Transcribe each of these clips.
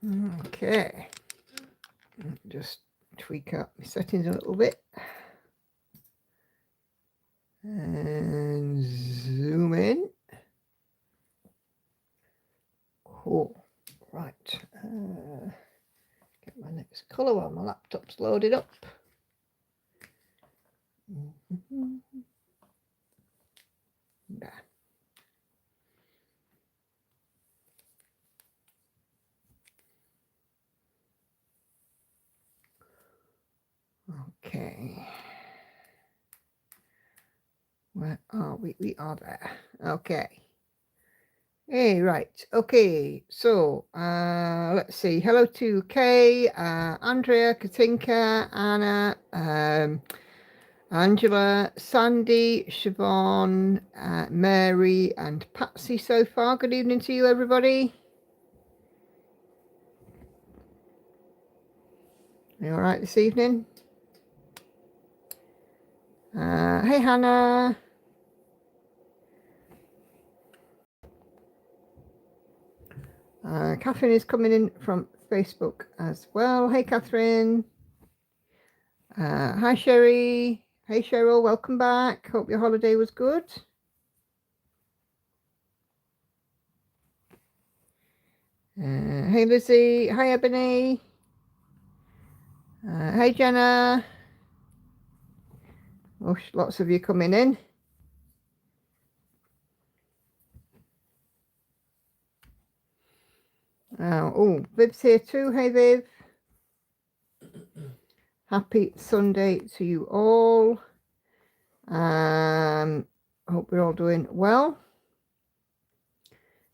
Okay, just tweak up my settings a little bit and zoom in. Cool. Right. Get my next colour while my laptop's loaded up. There. Okay. Where are we? We are there. Okay. Hey, right. Okay. So, let's see. Hello to Kay, Andrea, Katinka, Anna, Angela, Sandy, Siobhan, Mary, and Patsy so far. Good evening to you, everybody. You all right this evening? Hey, Hannah. Catherine is coming in from Facebook as well. Hey, Catherine. Hi, Sherry. Hey, Cheryl. Welcome back. Hope your holiday was good. Hey, Lizzie. Hi, Ebony. Hey, Jenna. Oh, lots of you coming in. Oh, Viv's here too. Hey, Viv. Happy Sunday to you all. Hope we're all doing well.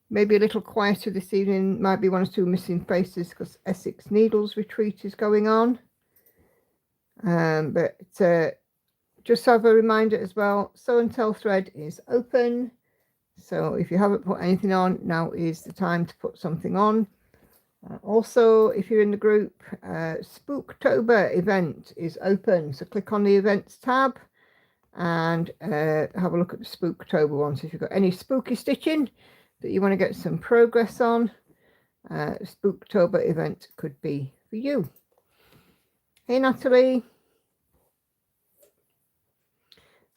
Maybe a little quieter this evening. Might be one or two missing faces because Essex Needles retreat is going on. But just have a reminder as well, Sew and Tell thread is open. So if you haven't put anything on, now is the time to put something on. Also, if you're in the group, Spooktober event is open. So click on the events tab and have a look at the Spooktober one. So if you've got any spooky stitching that you want to get some progress on, Spooktober event could be for you. Hey, Natalie.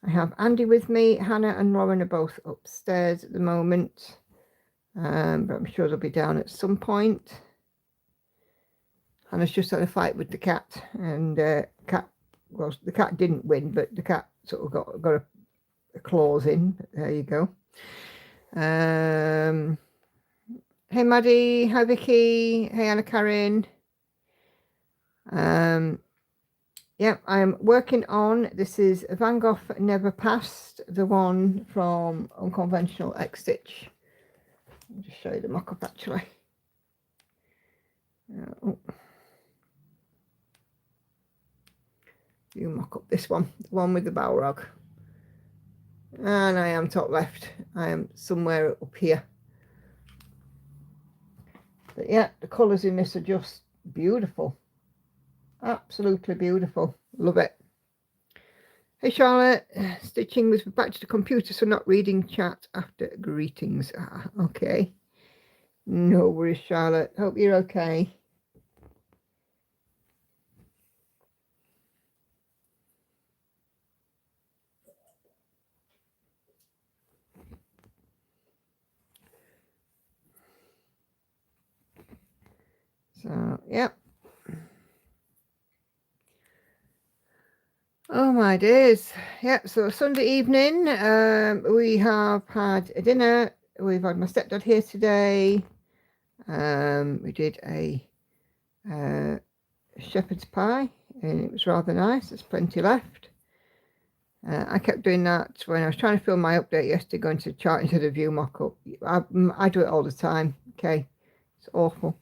I have Andy with me. Hannah and Lauren are both upstairs at the moment, but I'm sure they'll be down at some point. Hannah's just had a fight with the cat, and the cat didn't win, but the cat sort of got a claws in. There you go. Hey, Maddie. Hi, Vicky. Hey, Anna Karen. Yeah, I'm working on, this is Van Gogh Never Passed, the one from Unconventional X-Stitch. I'll just show you the mock-up actually. You mock up this one, the one with the Balrog. And I am top left. I am somewhere up here. But yeah, the colours in this are just beautiful. Absolutely beautiful. Love it. Hey Charlotte, stitching was back to the computer, so not reading chat after greetings. Okay. No worries, Charlotte. Hope you're okay. So, yeah. Oh my days. Yeah, so Sunday evening, we have had a dinner. We've had my stepdad here today. We did a shepherd's pie, and it was rather nice. There's plenty left. I kept doing that when I was trying to film my update yesterday, going to chart into the view mock-up. I do it all the time. Okay, it's awful.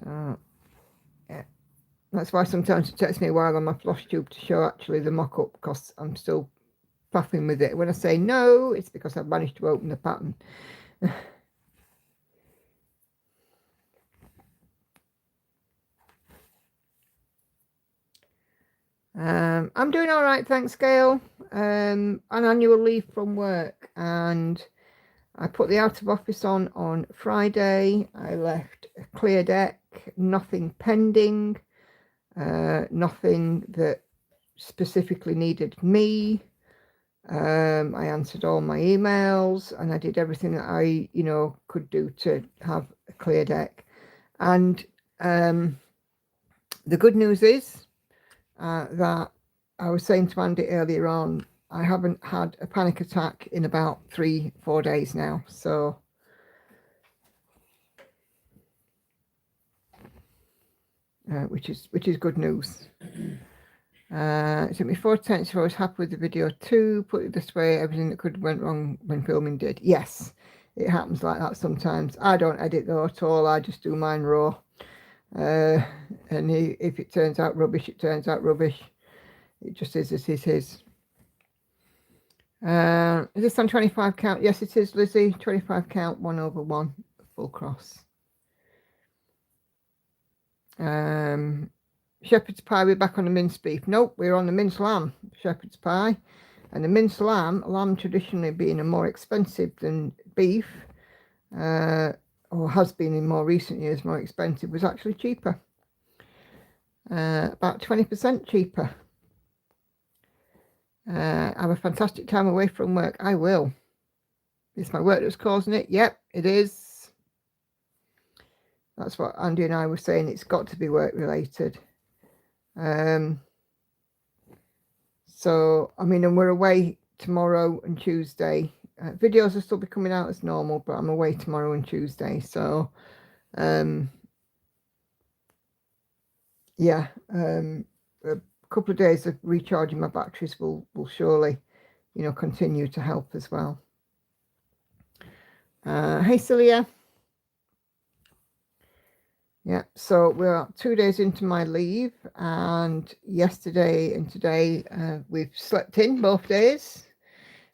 So, yeah, that's why sometimes it takes me a while on my floss tube to show actually the mock-up, because I'm still faffing with it. When I say no, it's because I've managed to open the pattern. I'm doing all right, thanks, Gail. an annual leave from work, and I put the out of office on Friday. I left a clear deck, nothing pending, nothing that specifically needed me. I answered all my emails, and I did everything that I, could do to have a clear deck. And the good news is that I was saying to Andy earlier on, I haven't had a panic attack in about 3-4 days now. So which is good news. It took me 4 attempts before I was happy with the video too. Put it this way, everything that could have went wrong when filming did. Yes, it happens like that sometimes. I don't edit though at all. I just do mine raw. And if it turns out rubbish, it turns out rubbish. It just is as it is. Is this on 25 count? Yes, it is, Lizzie. 25 count, 1/1, full cross. Shepherd's pie, we're back on the minced beef. Nope, we're on the minced lamb, shepherd's pie. And the minced lamb traditionally being a more expensive than beef, or has been in more recent years more expensive, was actually cheaper. About 20% cheaper. Have a fantastic time away from work. I will. It's my work that's causing it. Yep, it is. That's what Andy and I were saying. It's got to be work related. So, I mean, and we're away tomorrow and Tuesday. Videos will still be coming out as normal, but I'm away tomorrow and Tuesday. So, yeah, a couple of days of recharging my batteries will surely, continue to help as well. Hey, Celia. Yeah, so we're 2 days into my leave, and yesterday and today we've slept in both days.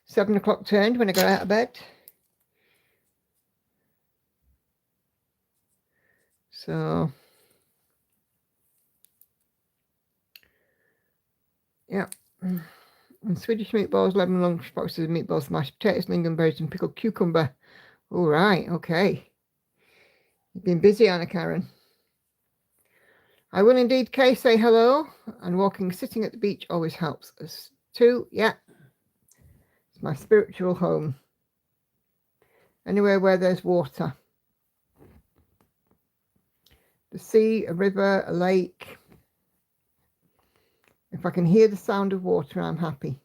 7 o'clock turned when I got out of bed. So, yeah. And Swedish meatballs, lemon lunch boxes of meatballs, mashed potatoes, lingonberries, and pickled cucumber. All right, okay. You've been busy, Anna Karen. I will indeed, Kay, say hello. And sitting at the beach always helps us too. Yeah. It's my spiritual home. Anywhere where there's water. The sea, a river, a lake. If I can hear the sound of water, I'm happy.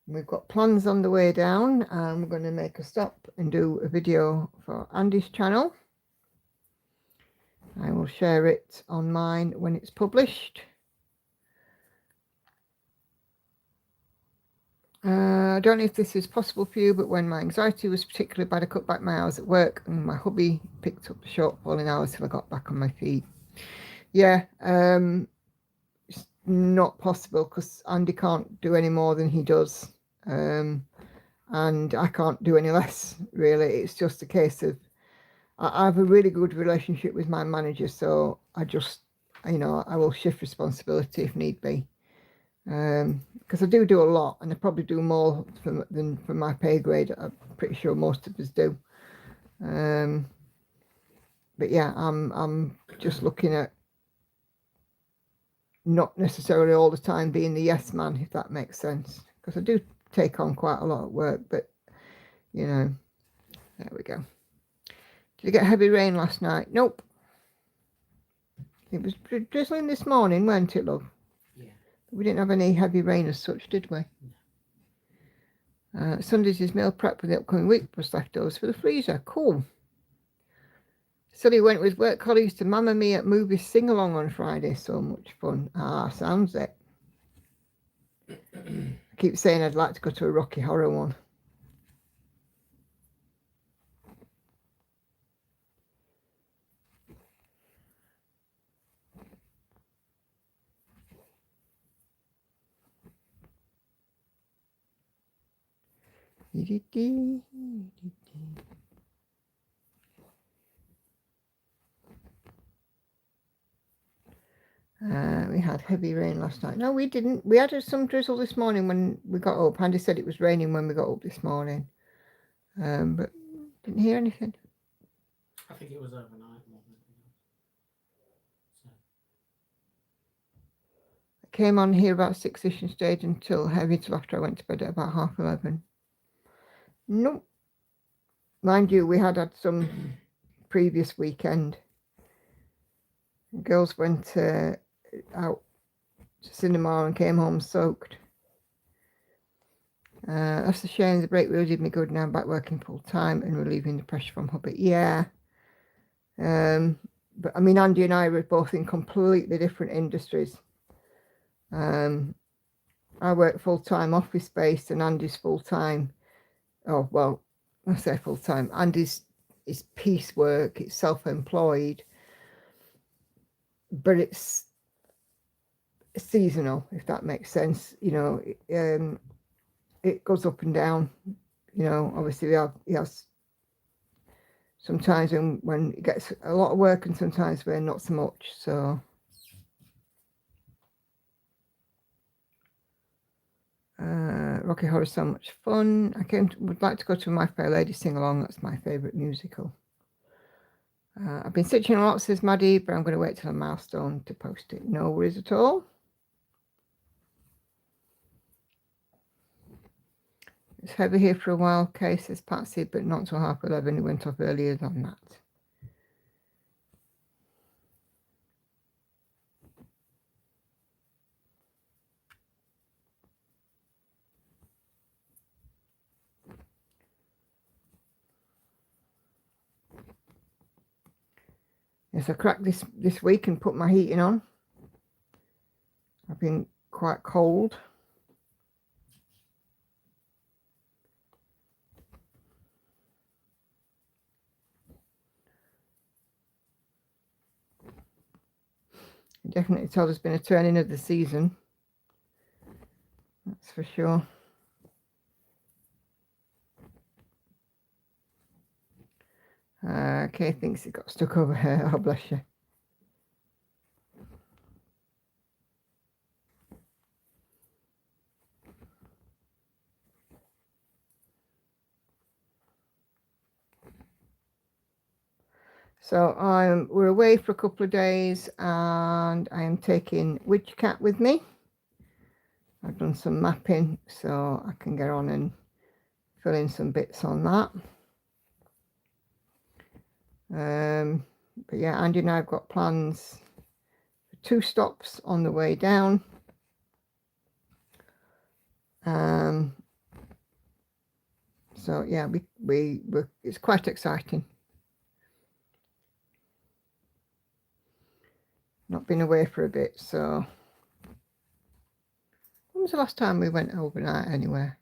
We've got plans on the way down, and we're going to make a stop and do a video for Andy's channel. I will share it on mine when it's published. I don't know if this is possible for you, but when my anxiety was particularly bad, I cut back my hours at work, and my hubby picked up the shortfall in hours till I got back on my feet. Yeah, it's not possible because Andy can't do any more than he does. And I can't do any less, really. It's just a case of I have a really good relationship with my manager, so I just, I will shift responsibility if need be, because I do a lot, and I probably do more than for my pay grade. I'm pretty sure most of us do. But yeah, I'm just looking at not necessarily all the time being the yes man, if that makes sense, because I do take on quite a lot of work, but there we go. Did you get heavy rain last night? Nope. It was drizzling this morning, weren't it, love? Yeah. We didn't have any heavy rain as such, did we? No. Sundays is meal prep for the upcoming week, plus leftovers for the freezer. Cool. Sully went with work colleagues to Mamma Mia movie sing-along on Friday. So much fun. Sounds it. I keep saying I'd like to go to a Rocky Horror one. We had heavy rain last night. No, we didn't. We had some drizzle this morning when we got up. Andy said it was raining when we got up this morning. But didn't hear anything. I think it was overnight. I came on here about 6ish and stayed until heavy till after I went to bed at about 11:30. Nope. Mind you, we had some previous weekend. The girls went out to cinema and came home soaked. That's a shame. The break really did me good. Now I'm back working full time and relieving the pressure from hubby. Yeah. But I mean, Andy and I were both in completely different industries. I work full time office space, and Andy's full time. Oh well, I say full time. Andy's is piecework. It's self-employed, but it's seasonal, if that makes sense. You know, it goes up and down. You know, obviously he has sometimes when he gets a lot of work, and sometimes when not so much. So. Rocky Horror is so much fun. Would like to go to My Fair Lady sing along. That's my favourite musical. I've been stitching a lot, says Maddie, but I'm going to wait till a milestone to post it. No worries at all. It's heavy here for a while, Kay, says Patsy, but not till 11:30. It went off earlier than that. Yes, I cracked this week and put my heating on. I've been quite cold. Definitely tell there's been a turning of the season. That's for sure. Kay thinks it got stuck over her. Oh, bless you. So we're away for a couple of days, and I am taking Witchcat with me. I've done some mapping, so I can get on and fill in some bits on that. But yeah, Andy and I have got plans for 2 stops on the way down. So yeah, it's quite exciting. Not been away for a bit, so when was the last time we went overnight anywhere?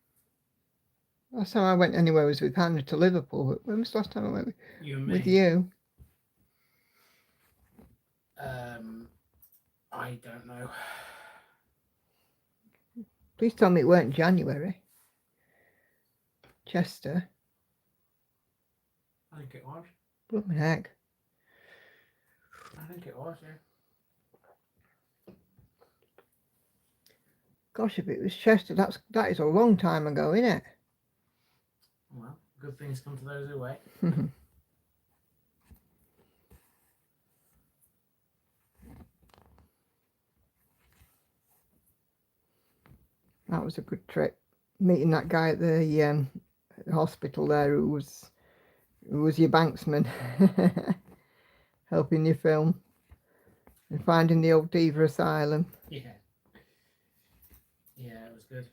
Last time I went anywhere was with Hannah to Liverpool. But when was the last time I went with you? I don't know. Please tell me it weren't January. Chester. I think it was. Blooming heck. I think it was, yeah. Gosh, if it was Chester, that is a long time ago, isn't it? Well, good things come to those who wait. That was a good trip. Meeting that guy at the hospital there who was your banksman, helping you film, and finding the old Diva Asylum. Yeah. Yeah, it was good.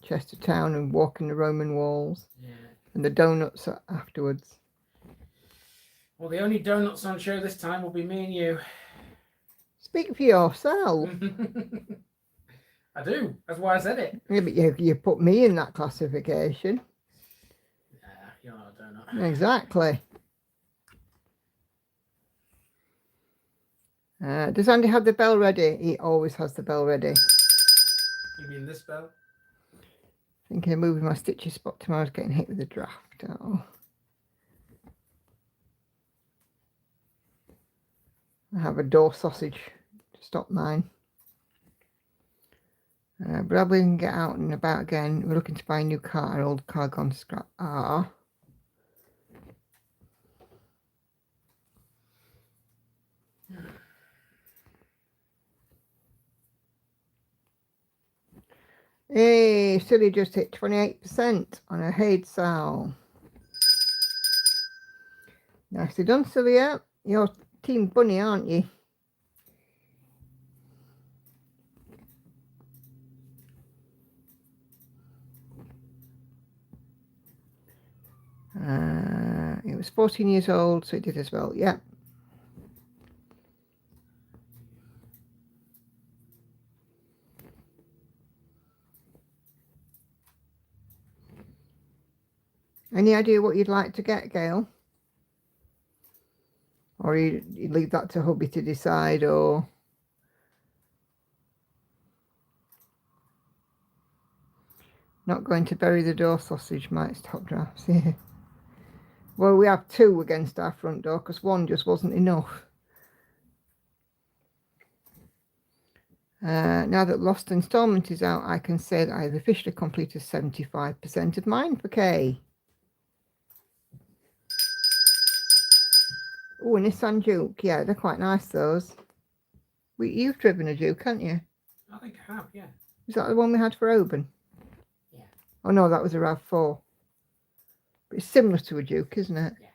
Chester Town and walking the Roman walls. Yeah. And the donuts afterwards. Well, the only donuts on show this time will be me and you. Speak for yourself. I do. That's why I said it. Yeah, but you put me in that classification. Yeah, you're not a donut. Exactly. Does Andy have the bell ready? He always has the bell ready. You mean this bell? Thinking of moving my stitchy spot tomorrow's getting hit with a draft. Oh. I have a door sausage to stop mine. But we can get out and about again. We're looking to buy a new car. Our old car gone to scrap. Hey, Silly just hit 28% on a Haid Sal. Nicely done, Celia. You're Team Bunny, aren't you? It was 14 years old, so it did as well. Yeah. Any idea what you'd like to get, Gail? Or you leave that to hubby to decide, or... Not going to bury the door sausage, Mike's top drafts. Yeah. Well, we have 2 against our front door because 1 just wasn't enough. Now that Lost Installment is out, I can say that I've officially completed 75% of mine for Kay. Oh, a Nissan Juke. Yeah, they're quite nice, those. You've driven a Juke, haven't you? I think I have, yeah. Is that the one we had for Oban? Yeah. Oh, no, that was a RAV4. But it's similar to a Juke, isn't it? Yeah.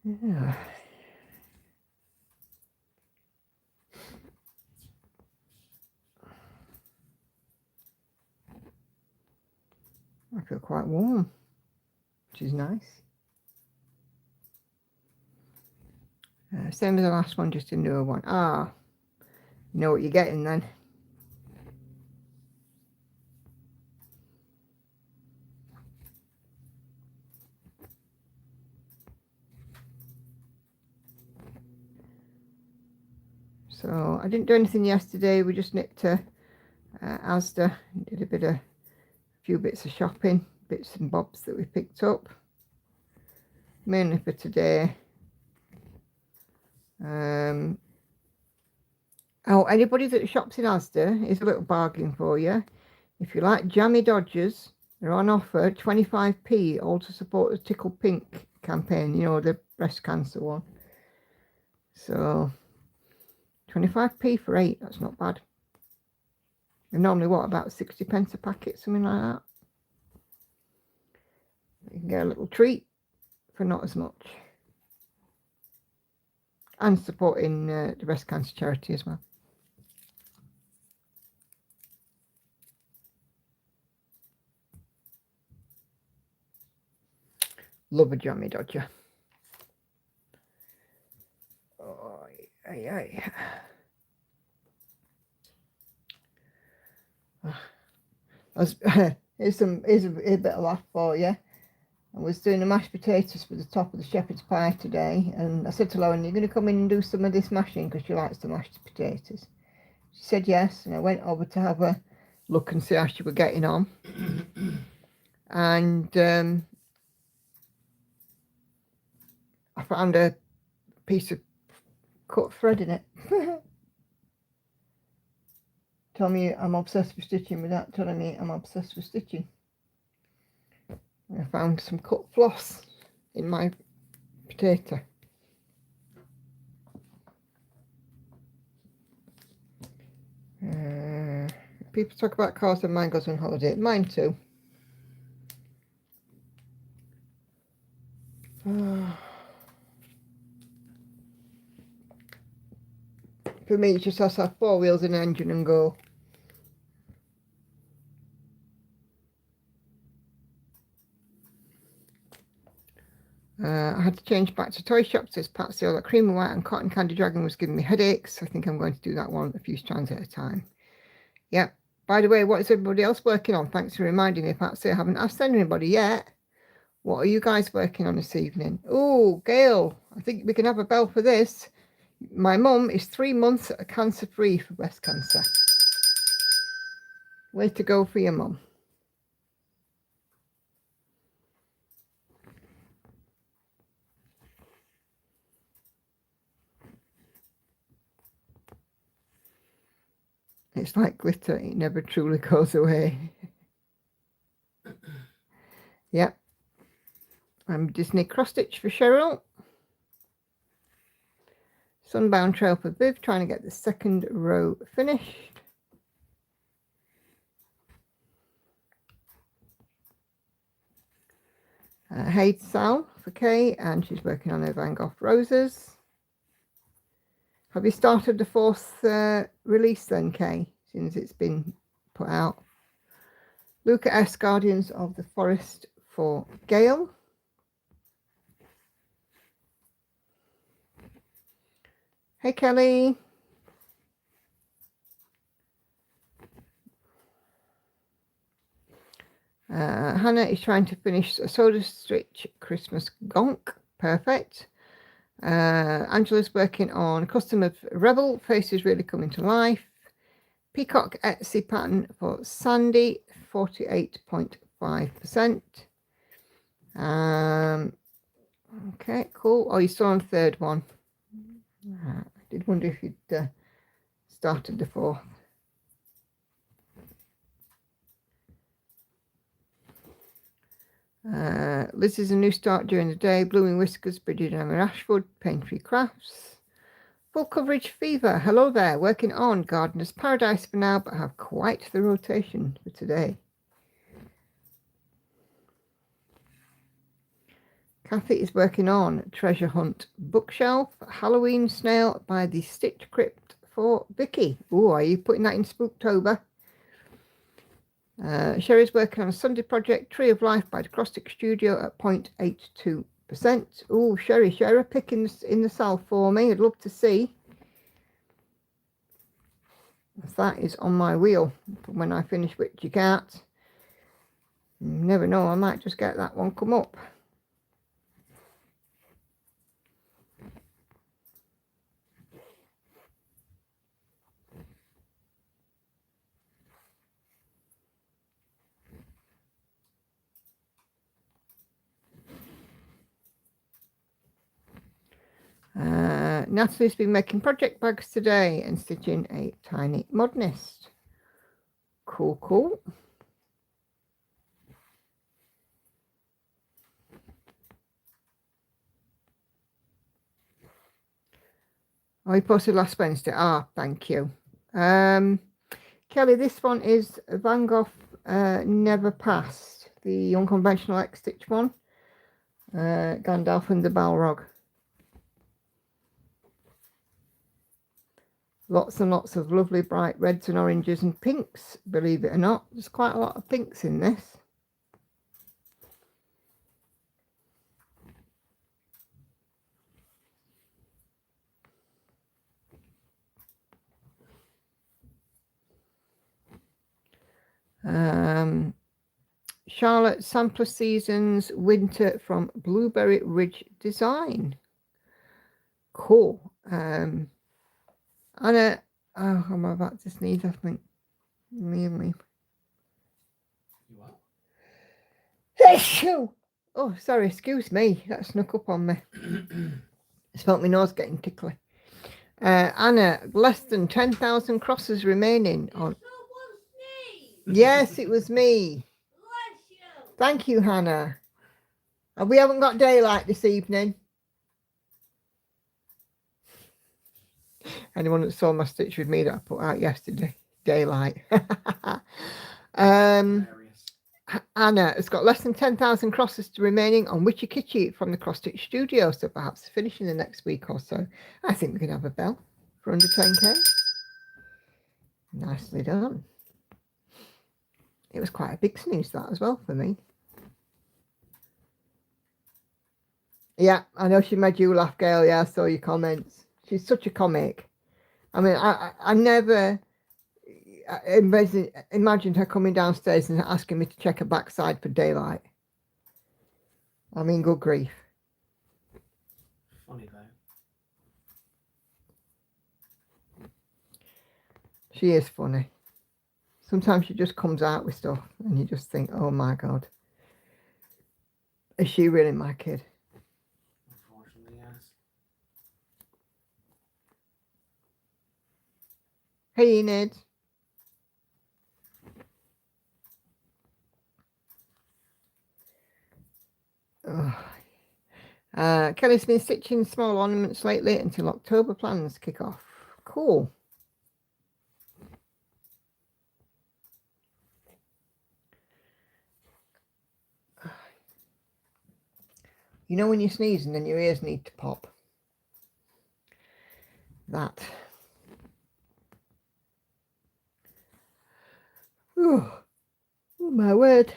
Yeah. I feel quite warm, which is nice. Same as the last one, just a newer one. You know what you're getting then. So I didn't do anything yesterday. We just nipped to Asda, did a few bits of shopping, bits and bobs that we picked up, mainly for today. Anybody that shops in Asda is a little bargain for you. If you like jammy Dodgers, they're on offer, 25p, all to support the Tickle Pink campaign, you know, the breast cancer one. So 25p for 8, that's not bad. They're normally what, about 60 pence a packet, something like that. You can get a little treat for not as much. And supporting the breast cancer charity as well. Love a jammy Dodger. Oh, aye. Here's a bit of laugh for you. I was doing the mashed potatoes for the top of the shepherd's pie today, and I said to Lauren, "You're going to come in and do some of this mashing because she likes to mash the potatoes." She said yes, and I went over to have a look and see how she was getting on. And I found a piece of cut thread in it. Tell me I'm obsessed with stitching without telling me I'm obsessed with stitching. I found some cut floss in my potato. People talk about cars and mine goes on holiday. Mine too. For me, it just has to have 4 wheels and an engine and go. I had to change back to toy shops as Patsy, all that cream and white and cotton candy dragon was giving me headaches. I think I'm going to do that one a few strands at a time. Yep, By the way, what is everybody else working on? Thanks for reminding me. Perhaps I haven't asked anybody yet. What are you guys working on this evening? Oh, Gail, I think we can have a bell for this. My mum is 3 months cancer-free for breast cancer. Way to go for your mum. It's like glitter, it never truly goes away. Yep. I'm Disney cross stitch for Cheryl. Sunbound trail for Viv, trying to get the second row finished. Hayes Sal for Kay, and she's working on her Van Gogh roses. Have you started the fourth release then, Kay, since it's been put out? Luca S. Guardians of the Forest for Gail. Hey, Kelly. Hannah is trying to finish a Soda Stitch Christmas Gonk. Perfect. Angela's working on Custom of Rebel. Face is really coming to life. Peacock Etsy pattern for Sandy, 48.5%. Okay, cool. Oh, you're still on the third one. I did wonder if you'd started the fourth. Liz is a new start during the day. Blooming Whiskers, Bridget and Ashford, Paintree Crafts. Full coverage fever. Hello there. Working on Gardener's Paradise for now, but have quite the rotation for today. Kathy is working on Treasure Hunt Bookshelf. Halloween Snail by the Stitch Crypt for Vicky. Oh, are you putting that in Spooktober? Sherry's working on a Sunday project, Tree of Life by the Cross Stitch Studio at 0.82%. Oh, Sherry, share a pick in the cell for me. I'd love to see. That is on my wheel when I finish Witchy Cat. You never know, I might just get that one come up. Natalie's been making project bags today and stitching a tiny modernist. Cool, cool. Oh, he posted last Wednesday. Ah, thank you. Kelly, this one is Van Gogh Never Passed, the unconventional X-stitch one. Gandalf and the Balrog. Lots and lots of lovely bright reds and oranges and pinks, believe it or not. There's quite a lot of pinks in this. Charlotte Sampler Seasons Winter from Blueberry Ridge Design. Cool. Anna, oh, I'm about to sneeze, I think. Leave me. You are? Oh, sorry, excuse me. That snuck up on me. It's felt my nose getting tickly. Anna, less than 10,000 crosses remaining on. Yes, it was me. Thank you, Hannah. And we haven't got daylight this evening. Anyone that saw my stitch with me that I put out yesterday, daylight. Anna has got less than 10,000 crosses remaining on Witchy Kitchy from the Cross Stitch Studio, so perhaps finish in the next week or so. I think we can have a bell for under 10k. Nicely done. It was quite a big sneeze, that as well, for me. Yeah, I know she made you laugh, Gail. Yeah, I saw your comments. She's such a comic. I mean, I never, imagine her coming downstairs and asking me to check her backside for daylight. I mean, good grief. Funny though. She is funny. Sometimes she just comes out with stuff and you just think, oh my God. Is she really my kid? Unfortunately, yes. Hey, Enid. Kelly's been stitching small ornaments lately until October plans kick off. Cool. You know when you sneeze and then your ears need to pop? That. Oh my word.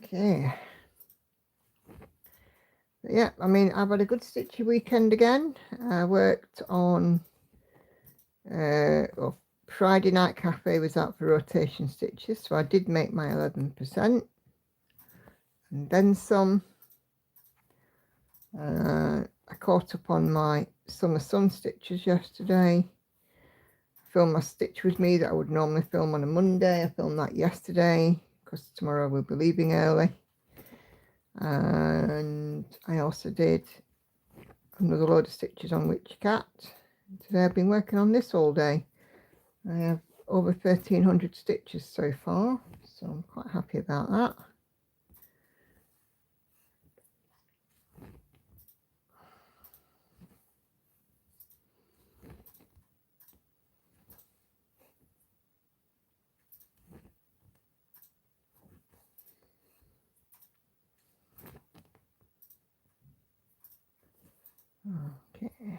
Okay. Yeah, I mean, I've had a good stitchy weekend again. I worked on Friday night cafe was out for rotation stitches, so I did make my 11% and then some. I caught up on my summer sun stitches yesterday. Filmed my stitch with me that I would normally film on a Monday. I filmed that yesterday because tomorrow we'll be leaving early. And I also did another load of stitches on Witch Cat. Today I've been working on this all day. I have over 1,300 stitches so far, so I'm quite happy about that. Okay.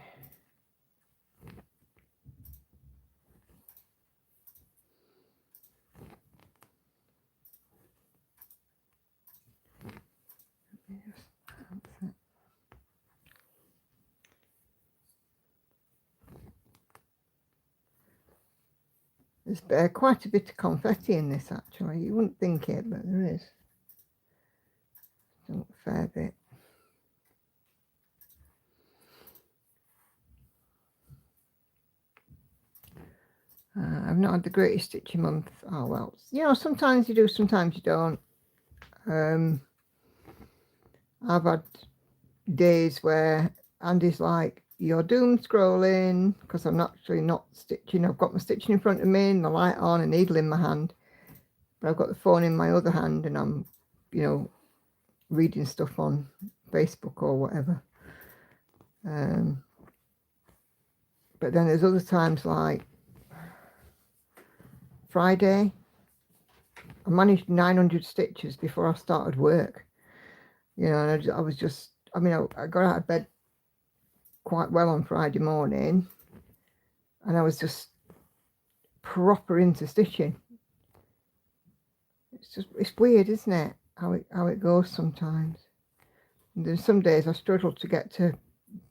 There's quite a bit of confetti in this actually. You wouldn't think it, but there is. A fair bit. I've not had the greatest stitching month. Oh well, you know, sometimes you do, sometimes you don't. I've had days where Andy's like, you're doom scrolling, because I'm actually not stitching. I've got my stitching in front of me and the light on, a needle in my hand, but I've got the phone in my other hand and I'm, you know, reading stuff on Facebook or whatever. But then there's other times like Friday, I managed 900 stitches before I started work. You know, and I was just, I mean, I got out of bed quite well on Friday morning and I was just proper into stitching. It's weird, isn't it, how it goes sometimes. And there's some days I struggle to get to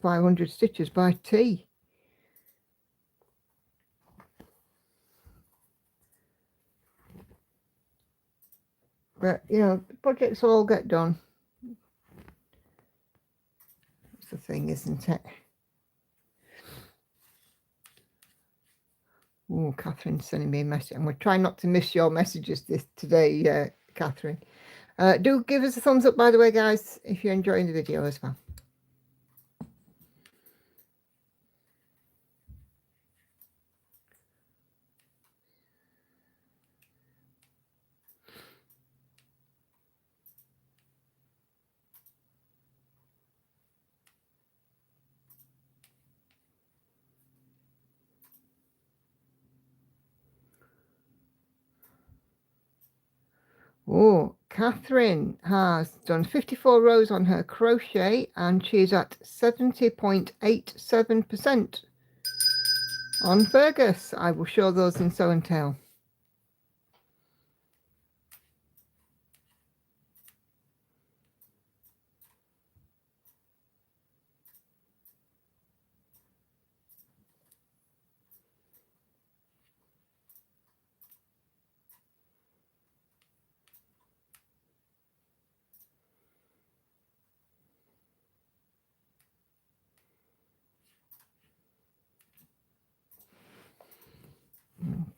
500 stitches by tea. But you know, the projects will all get done. That's the thing, isn't it? Oh, Catherine's sending me a message. I'm going to try not to miss your messages today, Catherine. Do give us a thumbs up, by the way, guys, if you're enjoying the video as well. Oh, Catherine has done 54 rows on her crochet and she's at 70.87%. On Fergus, I will show those in Sew and Tell.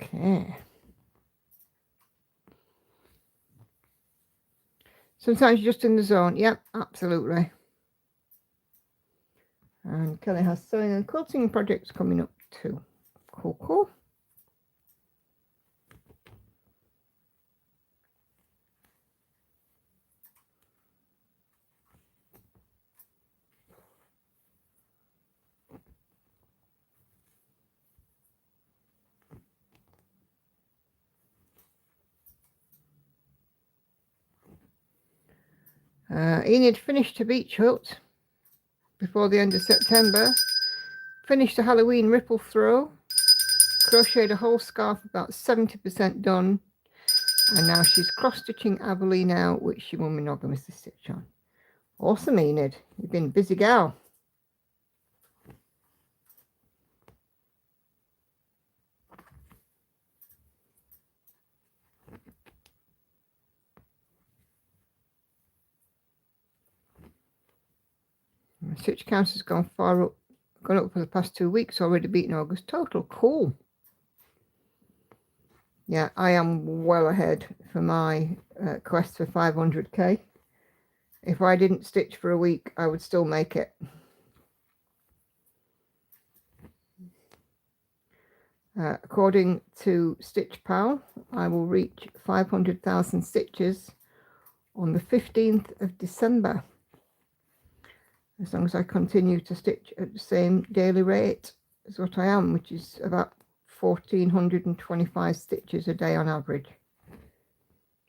Okay. Sometimes you're just in the zone. Yep, absolutely. And Kelly has sewing and quilting projects coming up too. Cool, cool. Enid finished her beach hut before the end of September. Finished a Halloween ripple throw. Crocheted a whole scarf about 70% done. And now she's cross-stitching Averley now, which she will monogamously stitch on. Awesome, Enid. You've been a busy gal. My stitch count has gone up for the past 2 weeks, already beaten August total. Cool. Yeah, I am well ahead for my quest for 500k. If I didn't stitch for a week, I would still make it. According to Stitch Pal, I will reach 500,000 stitches on the 15th of December. As long as I continue to stitch at the same daily rate as what I am, which is about 1,425 stitches a day on average.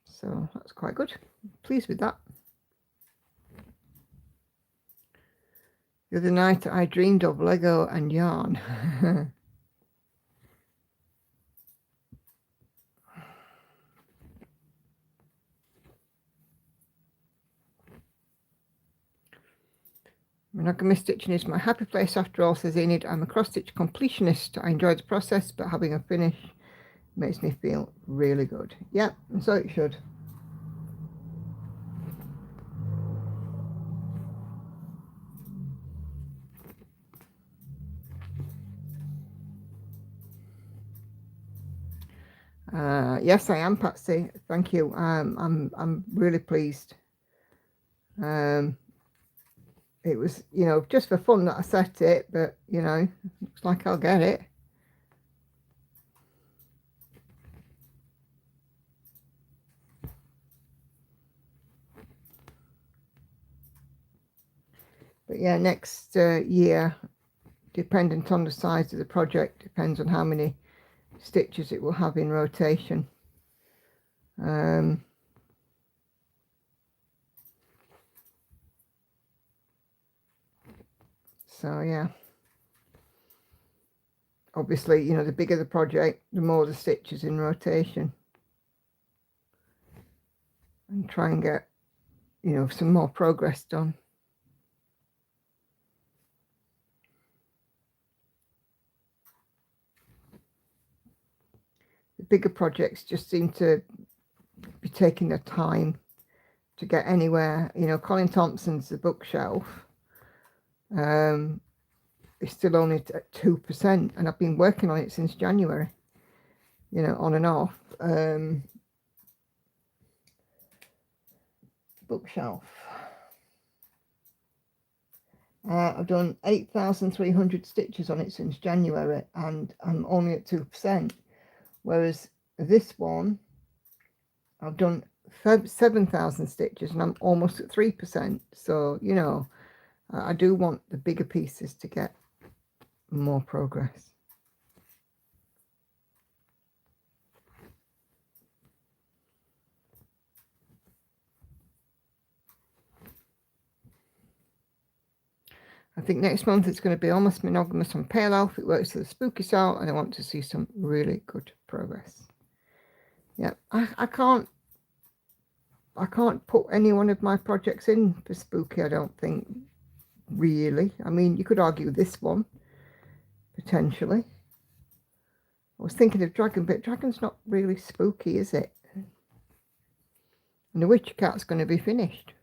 So that's quite good. Pleased with that. The other night I dreamed of Lego and yarn. Monogamous stitching is my happy place after all, says Enid. I'm a cross-stitch completionist. I enjoy the process, but having a finish makes me feel really good. Yep, and so it should. Yes, I am, Patsy. Thank you. I'm really pleased. It was, just for fun that I set it, but looks like I'll get it. But yeah, next year, dependent on the size of the project, depends on how many stitches it will have in rotation. So yeah, obviously, the bigger the project, the more the stitches in rotation, and try and get some more progress done. The bigger projects just seem to be taking their time to get anywhere. Colin Thompson's The Bookshelf is still only at 2%, and I've been working on it since January, on and off. Bookshelf. I've done 8,300 stitches on it since January, and I'm only at 2%. Whereas this one, I've done 7,000 stitches and I'm almost at 3%. So, I do want the bigger pieces to get more progress. I think next month it's going to be almost monogamous on Pale Elf. It works for the spooky style, and I want to see some really good progress. Yeah, I can't put any one of my projects in for spooky, I don't think, really. I mean, you could argue this one, potentially. I was thinking of Dragon, but Dragon's not really spooky, is it? And the Witch Cat's going to be finished.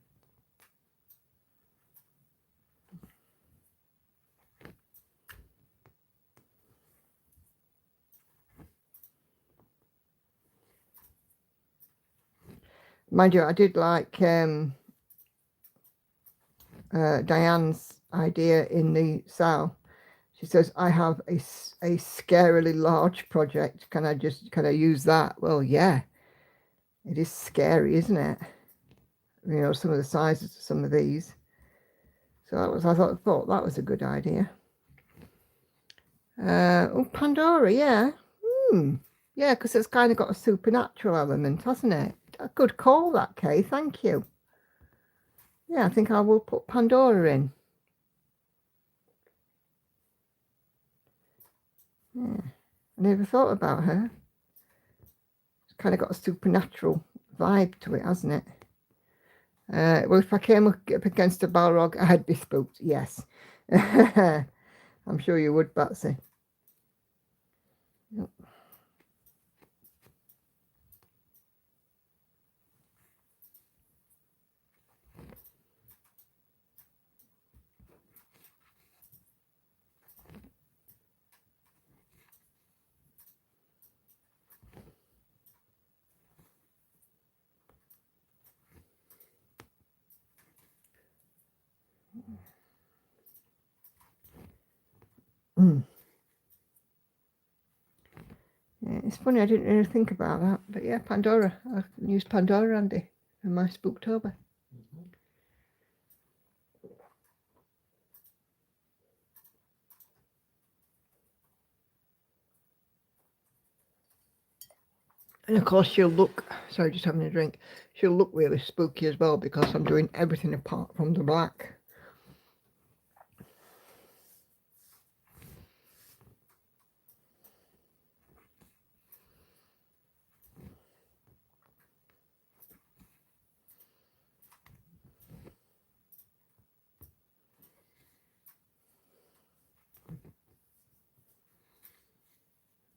Mind you, I did like Diane's idea in the cell. She says, I have a scarily large project. Can I use that? Well, yeah, it is scary, isn't it? You know, some of the sizes of some of these. So I thought that was a good idea. Oh, Pandora, yeah. Yeah, because it's kind of got a supernatural element, hasn't it? A good call, that, Kay. Thank you. Yeah, I think I will put Pandora in. Yeah, I never thought about her. It's kind of got a supernatural vibe to it, hasn't it? Well, if I came up against a Balrog, I'd be spooked, yes. I'm sure you would, Batsy. Yep. Yeah, it's funny, I didn't really think about that. But yeah, Pandora. I can use Pandora, Andy, in my Spooktober. And of course she'll look, sorry, just having a drink, she'll look really spooky as well because I'm doing everything apart from the black.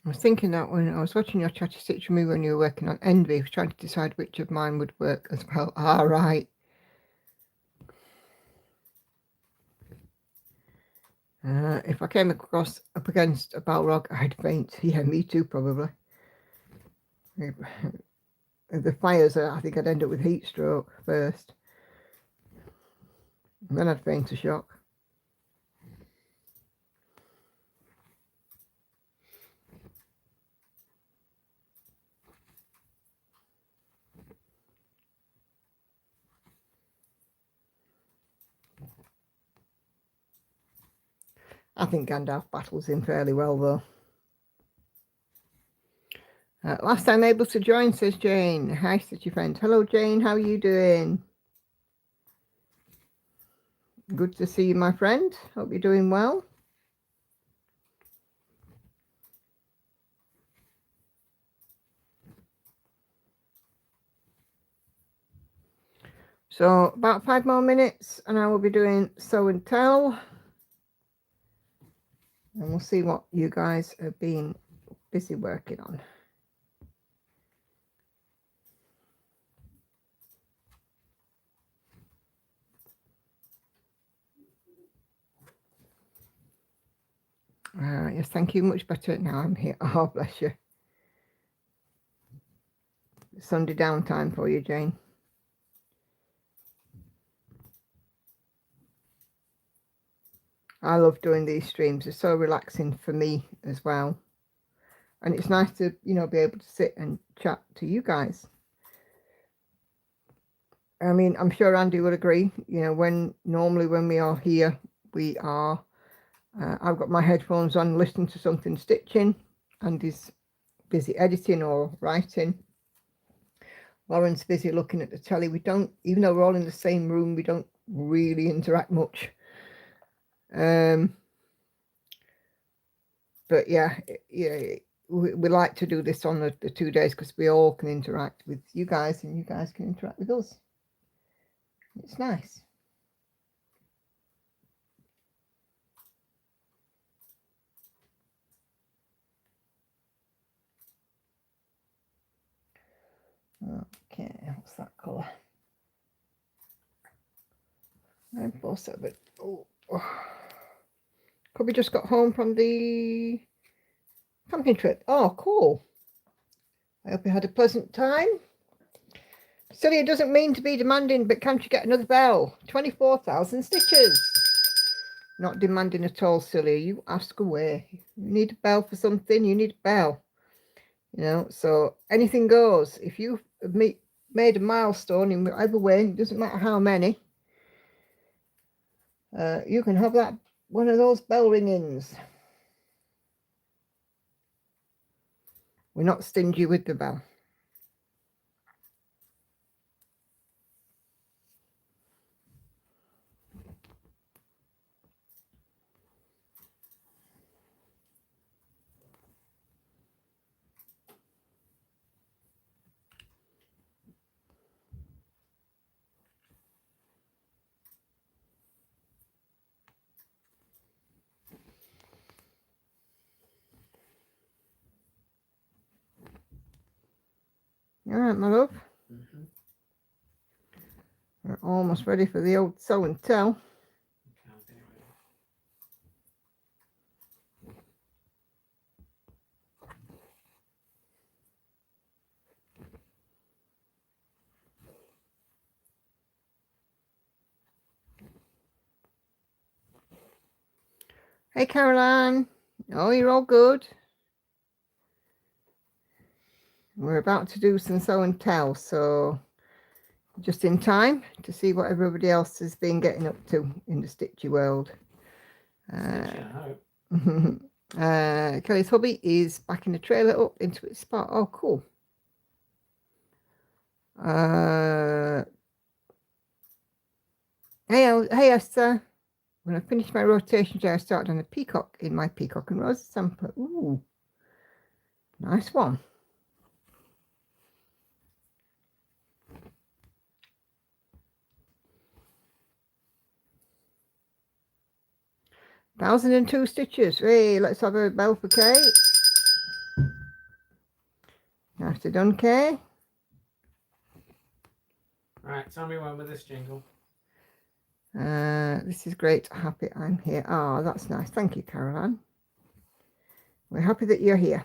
I was thinking that when I was watching your Chatty Stitch movie when you were working on Envy, I was trying to decide which of mine would work as well. Ah, right. If I came across up against a Balrog, I'd faint. Yeah, me too, probably. The fires, I think I'd end up with heat stroke first. And then I'd faint a shock. I think Gandalf battles him fairly well, though. Last time able to join, says Jane. Hi, Stitchy friend. Hello, Jane. How are you doing? Good to see you, my friend. Hope you're doing well. So about 5 more minutes and I will be doing Show and Tell. And we'll see what you guys have been busy working on. Yes, thank you. Much better now I'm here. Oh, bless you. Sunday downtime for you, Jane. I love doing these streams. They're so relaxing for me as well. And it's nice to, you know, be able to sit and chat to you guys. I mean, I'm sure Andy would agree. You know, normally when we are here, we are, I've got my headphones on listening to something stitching. Andy's busy editing or writing. Lauren's busy looking at the telly. We don't, even though we're all in the same room, we don't really interact much. But yeah, we like to do this on the 2 days because we all can interact with you guys and you guys can interact with us. It's nice. Okay, what's that colour? Rainbow, but oh. Cubby just got home from the camping trip. Oh, cool. I hope you had a pleasant time. Celia doesn't mean to be demanding, but can't you get another bell? 24,000 stitches. Not demanding at all, Celia. You ask away. You need a bell for something, you need a bell. You know, so anything goes. If you've made a milestone in whatever way, it doesn't matter how many, you can have that one of those bell ringings. We're not stingy with the bell. All right, my love. We're almost ready for the old show and tell. Hey, Caroline. Oh, you're all good. We're about to do some show and tell, so just in time to see what everybody else has been getting up to in the stitchy world. Kelly's hubby is backing the trailer up into its spot. Oh, cool. Hey, Esther. When I finish my rotation, I start on a peacock in my peacock and rose sampler. Ooh, nice one. Thousand and 2 stitches. Hey, let's have a bell for Kate. Nicely done, Kay. Right, tell me when with this jingle. This is great. Happy I'm here. Oh, that's nice. Thank you, Caroline. We're happy that you're here.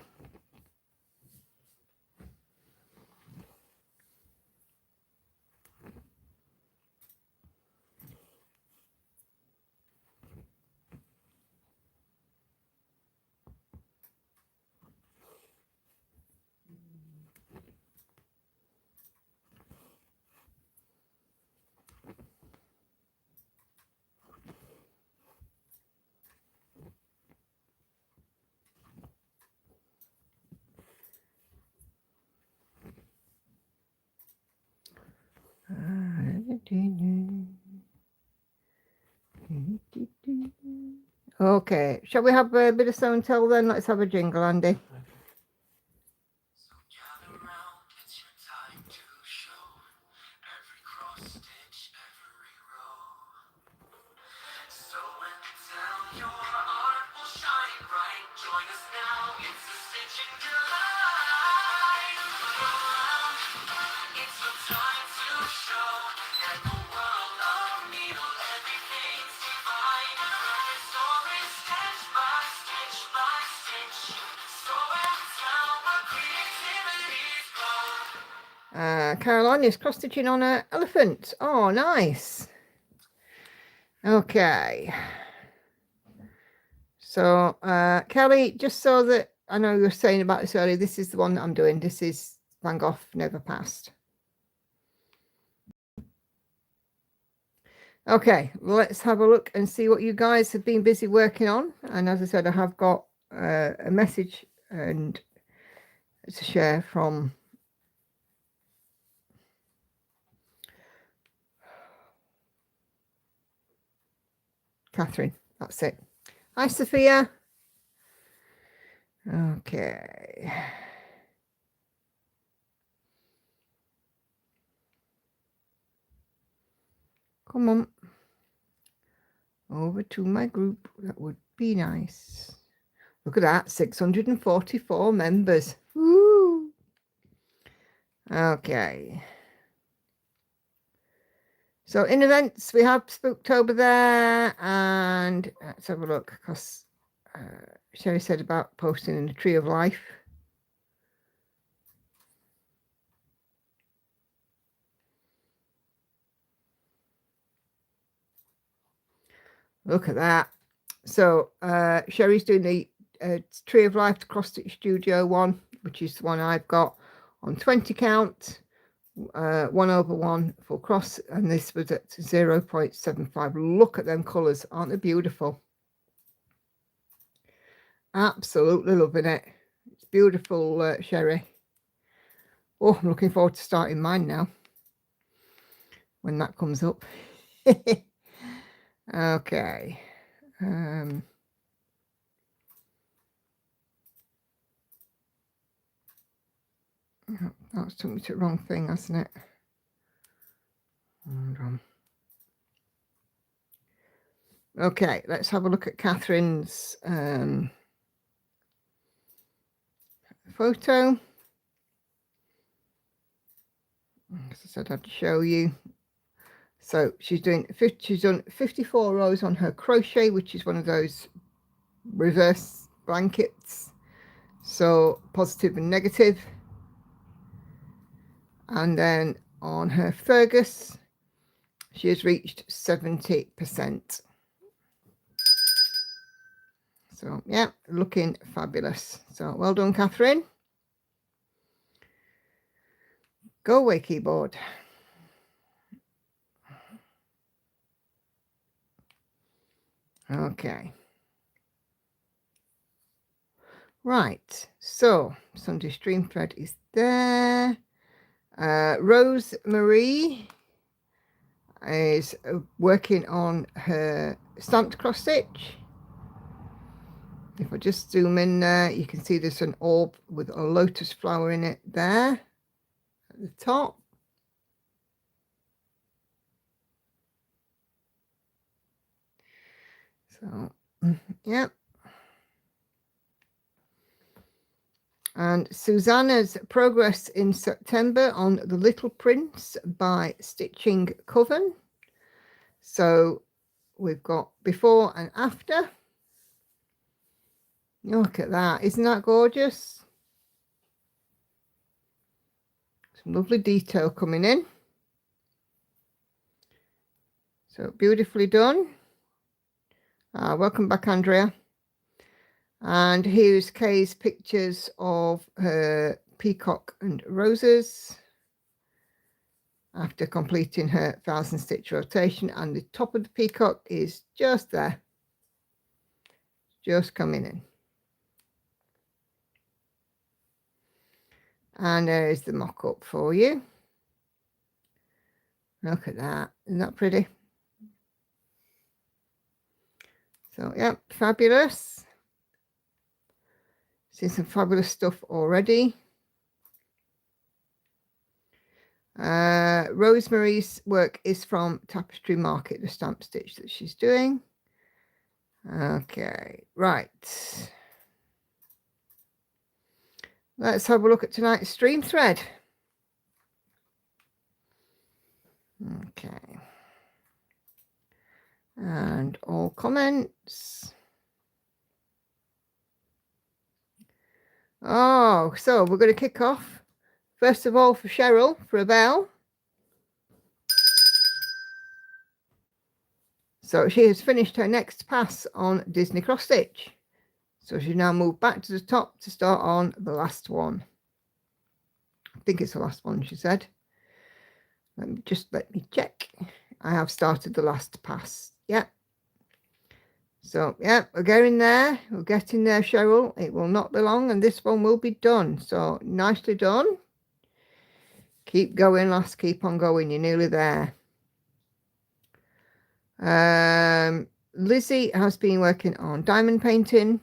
Okay, shall we have a bit of show and tell then? Let's have a jingle, Andy. Caroline is cross-stitching on an elephant. Oh, nice. Okay. So, Kelly, just so that I know you were saying about this earlier, this is the one that I'm doing. This is Van Gogh Never Passed. Okay, let's have a look and see what you guys have been busy working on. And as I said, I have got a message and to share from Catherine. That's it. Hi, Sophia. Okay. Come on. Over to my group. That would be nice. Look at that. 644 members. Woo. Okay. So in events, we have Spooktober there. And let's have a look. Because Sherry said about posting in the Tree of Life. Look at that. So Sherry's doing the Tree of Life to Cross Stitch Studio one, which is the one I've got on 20 count, 1/1 full cross, and this was at 0.75. Look at them colours, aren't they beautiful? Absolutely loving it. It's beautiful, Sherry. Oh, I'm looking forward to starting mine now when that comes up. Okay. That's took me to the wrong thing, hasn't it? Hold on. Okay, let's have a look at Catherine's photo. As I said, I'd show you. So she's done 54 rows on her crochet, which is one of those reverse blankets. So positive and negative. And then on her Fergus, she has reached 70%. So yeah, looking fabulous. So well done, Catherine. Go away, keyboard. Okay. Right, so Sunday stream thread is there. Rose Marie is working on her stamped cross stitch. If I just zoom in there, you can see there's an orb with a lotus flower in it there at the top. So, yeah. And Susanna's progress in September on The Little Prince by Stitching Coven. So we've got before and after. Look at that. Isn't that gorgeous? Some lovely detail coming in. So beautifully done. Welcome back, Andrea. And here's Kay's pictures of her peacock and roses after completing her 1,000 stitch rotation, and the top of the peacock is just there, just coming in. And there's the mock-up for you. Look at that. Isn't that pretty? So yeah, fabulous. See some fabulous stuff already. Rosemary's work is from Tapestry Market, the stamp stitch that she's doing. Okay, right. Let's have a look at tonight's stream thread. Okay. And all comments. Oh, so we're going to kick off. First of all, for Cheryl, for a bell. So she has finished her next pass on Disney Cross Stitch. So she now moved back to the top to start on the last one. I think it's the last one, she said. Let me check. I have started the last pass. Yeah. So, yeah, we're getting there. We're getting there, Cheryl. It will not be long, and this one will be done. So, nicely done. Keep going, lass. Keep on going. You're nearly there. Lizzie has been working on diamond painting.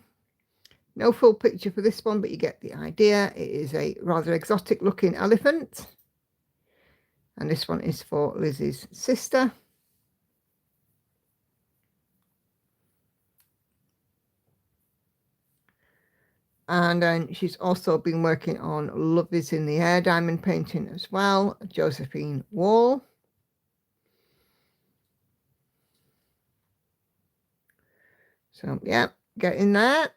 No full picture for this one, but you get the idea. It is a rather exotic looking elephant. And this one is for Lizzie's sister. And then she's also been working on Love is in the Air diamond painting as well, Josephine Wall. So, yeah, get in there.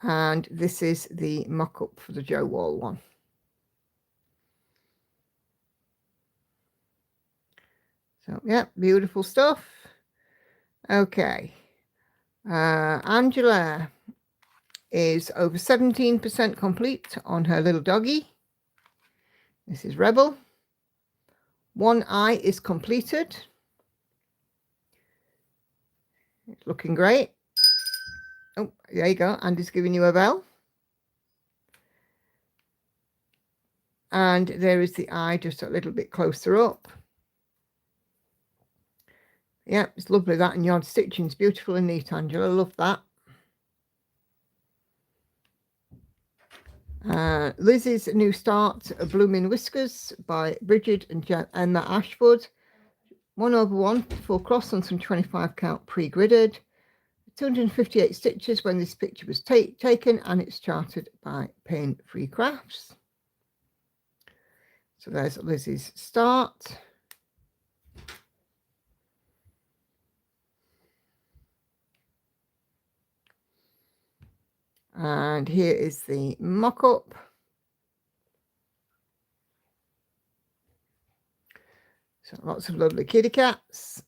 And this is the mock-up for the Joe Wall one. So, yeah, beautiful stuff. Okay. Angela is over 17% complete on her little doggy. This is Rebel. One eye is completed. It's looking great. Oh, there you go. Andy's giving you a bell. And there is the eye just a little bit closer up. Yeah, it's lovely that, and yard stitching's beautiful and neat, Angela. Love that. Lizzie's new start, Blooming Whiskers by Bridget and Emma Ashwood. 1/1 full cross on some 25 count pre-gridded. 258 stitches when this picture was taken, and it's charted by Pain Free Crafts. So there's Lizzie's start. And here is the mock-up. So lots of lovely kitty cats.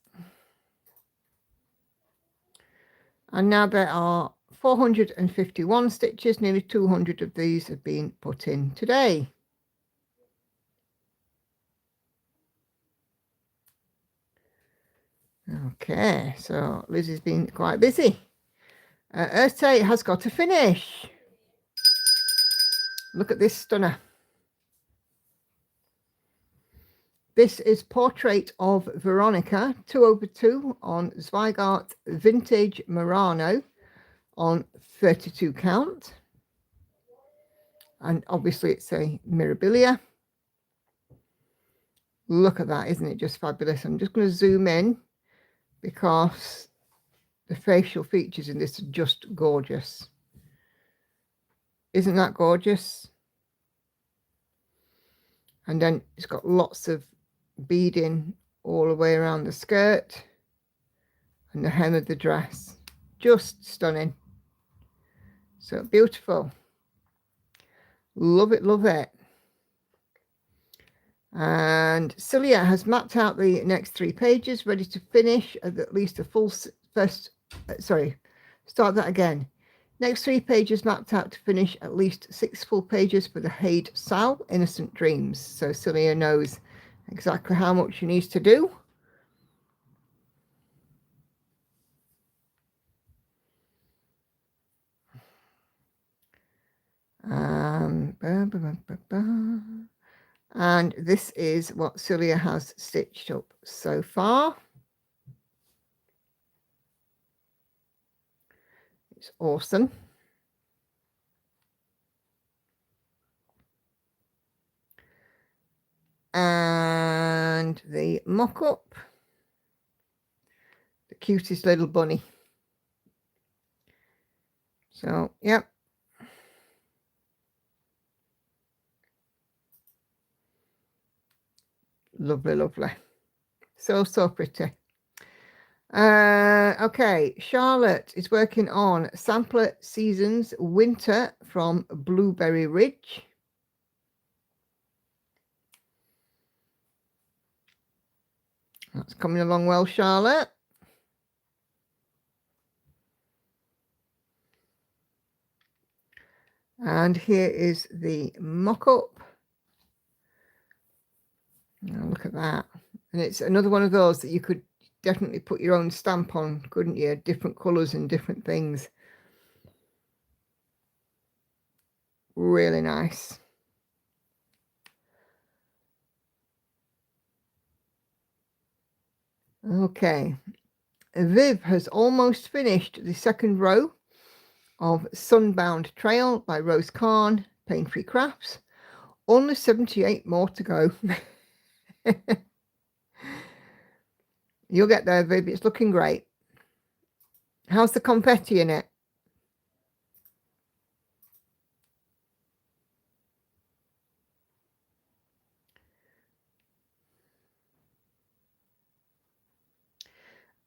And now there are 451 stitches. Nearly 200 of these have been put in today. Okay, so Lizzie's been quite busy. Urte has got to finish. Look at this stunner. This is Portrait of Veronica, 2/2 on Zweigart Vintage Murano on 32 count. And obviously it's a Mirabilia. Look at that, isn't it just fabulous? I'm just going to zoom in because the facial features in this are just gorgeous. Isn't that gorgeous? And then it's got lots of beading all the way around the skirt and the hem of the dress. Just stunning. So beautiful. Love it, love it. And Celia has mapped out the next 3 pages, ready to finish at least a full start that again. Next 3 pages mapped out to finish at least 6 full pages for the Haid Sal Innocent Dreams. So Celia knows exactly how much she needs to do. And this is what Celia has stitched up so far. It's awesome. And the mock-up, the cutest little bunny. So, yep. Lovely, lovely. So pretty. Okay, Charlotte is working on Sampler Seasons Winter from Blueberry Ridge. That's coming along well, Charlotte. And here is the mock-up. Oh, look at that. And it's another one of those that you could definitely put your own stamp on, couldn't you? Different colours and different things. Really nice. Okay, Viv has almost finished the second row of Sunbound Trail by Rose Khan, Pain Free Crafts. Only 78 more to go. You'll get there, Viv. It's looking great. How's the confetti in it?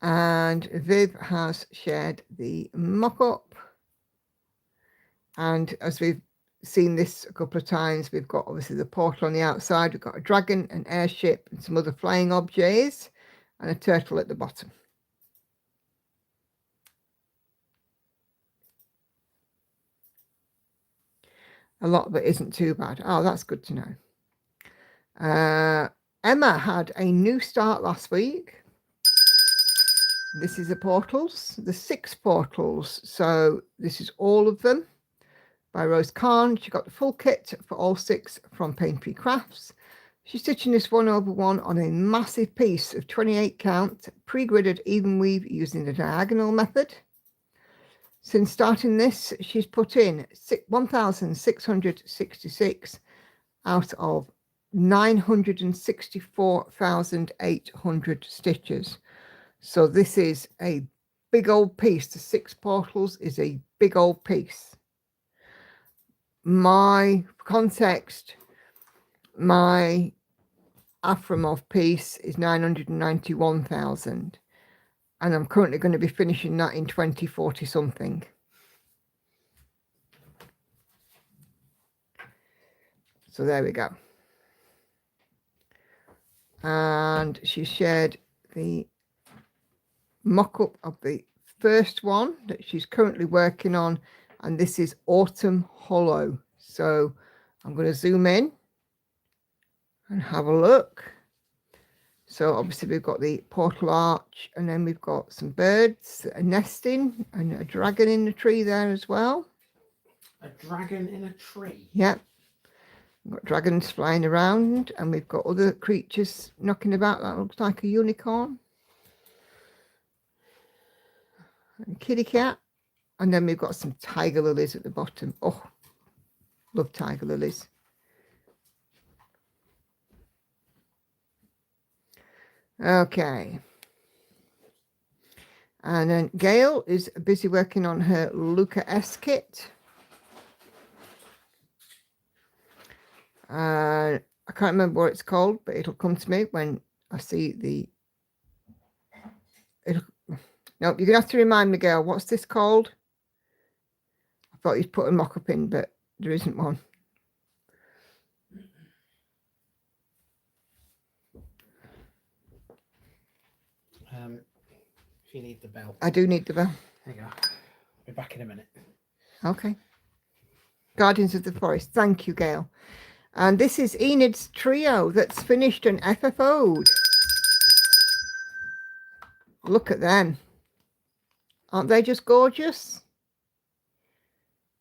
And Viv has shared the mock-up. And as we've seen this a couple of times, we've got obviously the portal on the outside. We've got a dragon, an airship, and some other flying objects, and a turtle at the bottom. A lot of it isn't too bad. Oh, that's good to know. Emma had a new start last week. This is the portals, the 6 portals. So this is all of them by Rose Khan. She got the full kit for all 6 from Pain Free Crafts. She's stitching this 1/1 on a massive piece of 28 count pre-gridded even weave using the diagonal method. Since starting this, she's put in 1,666 out of 964,800 stitches. So this is a big old piece. The 6 portals is a big old piece. My context, my Aframov piece is 991,000. And I'm currently going to be finishing that in 2040 something. So there we go. And she shared the mock-up of the first one that she's currently working on. And this is Autumn Hollow. So I'm going to zoom in and have a look. So obviously we've got the portal arch, and then we've got some birds that are nesting, and a dragon in the tree there as well. A dragon in a tree? Yep. We've got dragons flying around, and we've got other creatures knocking about. That looks like a unicorn. And a kitty cat. And then we've got some tiger lilies at the bottom. Oh, love tiger lilies. Okay. And then Gail is busy working on her Luca S kit. I can't remember what it's called, but it'll come to me when I see the... No, you're going to have to remind me, Gail. What's this called? I thought you'd put a mock-up in, but there isn't one. If you need the bell. I do need the bell. There you go. I'll be back in a minute. Okay. Guardians of the Forest. Thank you, Gail. And this is Enid's trio that's finished and FFO'd. Look at them. Aren't they just gorgeous?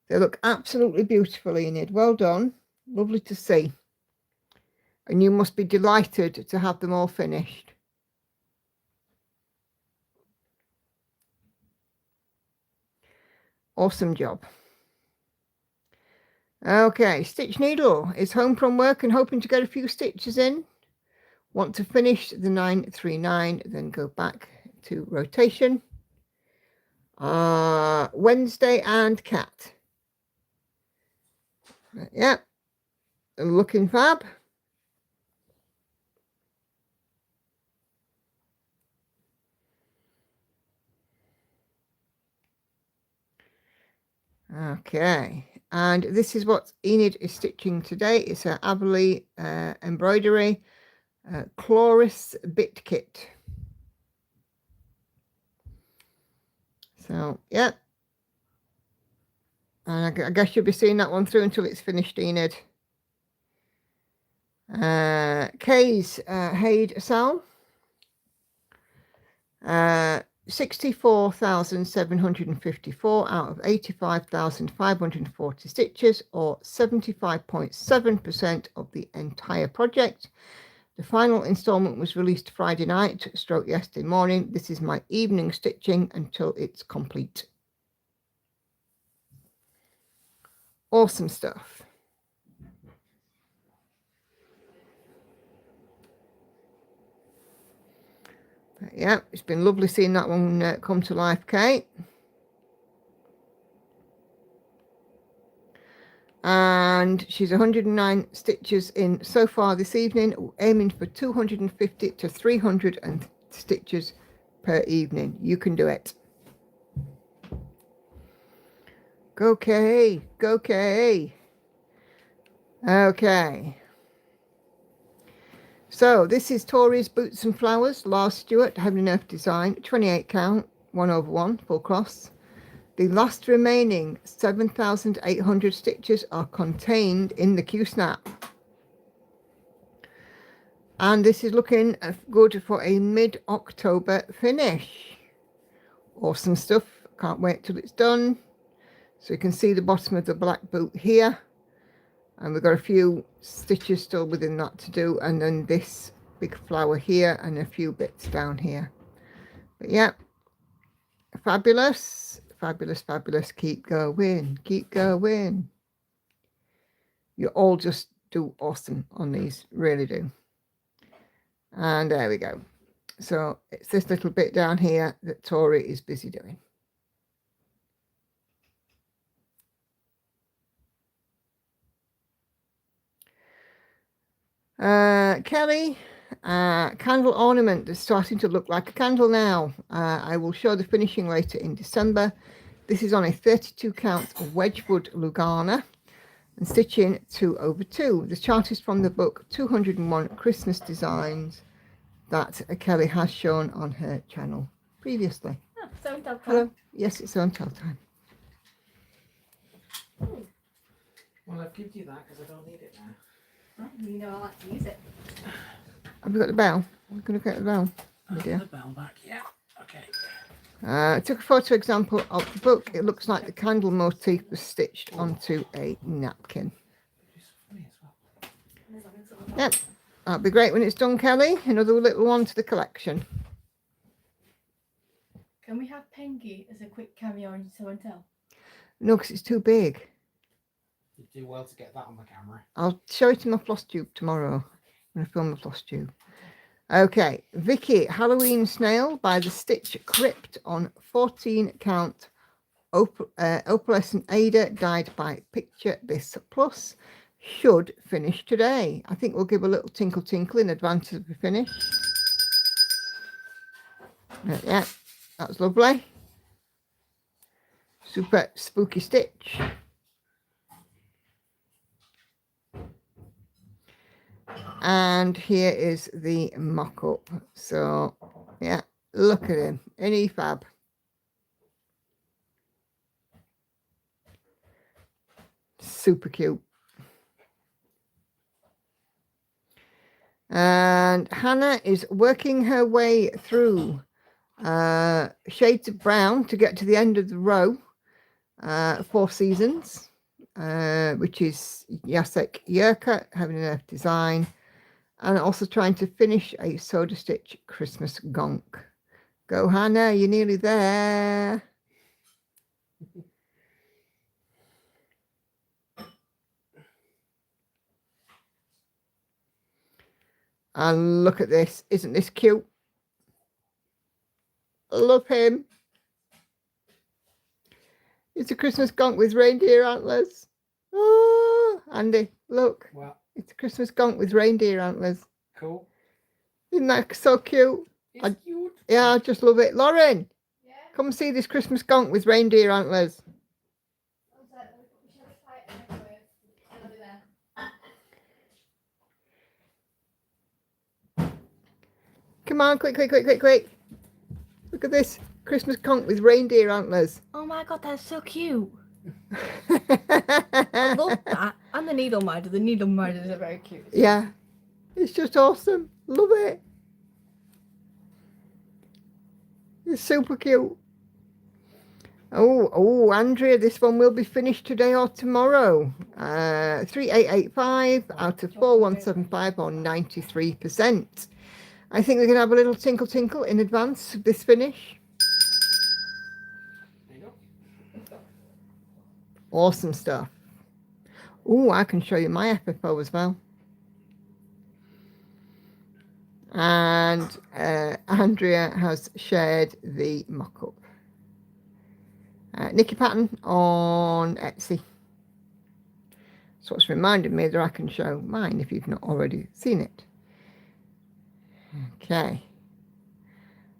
They look absolutely beautiful, Enid. Well done. Lovely to see. And you must be delighted to have them all finished. Awesome job. Okay, Stitch Needle is home from work and hoping to get a few stitches in. Want to finish the 939, then go back to rotation. Wednesday and cat. Yeah, looking fab. Okay, and this is what Enid is stitching today. It's her Averley embroidery Chloris bit kit. So yeah, and I guess you'll be seeing that one through until it's finished, Enid. Kay's Haid Sal. 64,754 out of 85,540 stitches, or 75.7% of the entire project. The final installment was released Friday night, stroke yesterday morning. This is my evening stitching until it's complete. Awesome stuff. But yeah, it's been lovely seeing that one come to life, Kate. And she's 109 stitches in so far this evening, aiming for 250 to 300 stitches per evening. You can do it. Go Kay, go Kay. Okay. So this is Tori's Boots and Flowers, Lars Stewart, Heaven and Earth design, 28 count, 1/1, full cross. The last remaining 7,800 stitches are contained in the Q-snap. And this is looking good for a mid-October finish. Awesome stuff. Can't wait till it's done. So you can see the bottom of the black boot here. And we've got a few stitches still within that to do. And then this big flower here and a few bits down here. But yeah, fabulous, fabulous, fabulous. Keep going, keep going. You all just do awesome on these, really do. And there we go. So it's this little bit down here that Tori is busy doing. Kelly, candle ornament is starting to look like a candle now. I will show the finishing later in December. This is on a 32 count Wedgwood Lugana and stitching 2/2. The chart is from the book 201 Christmas Designs that Kelly has shown on her channel previously. Oh, so and tell time. Hello. Yes, it's on tell time. Well, I've given you that because I don't need it now. You know I like to use it. Have we got the bell? We're going to get the bell. The bell back, yeah. Okay. I took a photo example of the book. It looks like the candle motif was stitched onto a napkin. Yep, that'll be great when it's done, Kelly. Another little one to the collection. Can we have Pengy as a quick cameo on Show and Tell? No, because it's too big. You do well to get that on the camera. I'll show it in my floss tube tomorrow when I film the floss tube. Okay, Vicky, Halloween Snail by the Stitch Crypt on 14 count opalescent Ada, dyed by Picture This Plus. Should finish today. I think we'll give a little tinkle tinkle in advance of the finish. Yeah, that's lovely. Super spooky stitch. And here is the mock-up. So yeah, look at him. Any fab. Super cute. And Hannah is working her way through shades of brown to get to the end of the row. 4 seasons, which is Jacek Yerka, Heaven and Earth design. And also trying to finish a Soda Stitch Christmas gonk. Go, Hannah, you're nearly there. And look at this. Isn't this cute? Love him. It's a Christmas gonk with reindeer antlers. Oh, Andy, look. Well, it's a Christmas gonk with reindeer antlers. Cool. Isn't that so cute? It's cute. Yeah, I just love it. Lauren, Yeah. come see this Christmas gonk with reindeer antlers. Come on, quick, quick, quick, quick, quick. Look at this Christmas gonk with reindeer antlers. Oh my god, that's so cute. I love that. And the needle minder. The needle minders are very cute. Yeah, it's just awesome. Love it. It's super cute. Oh, Andrea, this one will be finished today or tomorrow. 3885 out of 4175 on 93%. I think we can have a little tinkle tinkle in advance of this finish. There you go. Awesome stuff. Oh, I can show you my FFO as well. And Andrea has shared the mock-up. Nikki Patton on Etsy. So it's reminded me that I can show mine if you've not already seen it. Okay.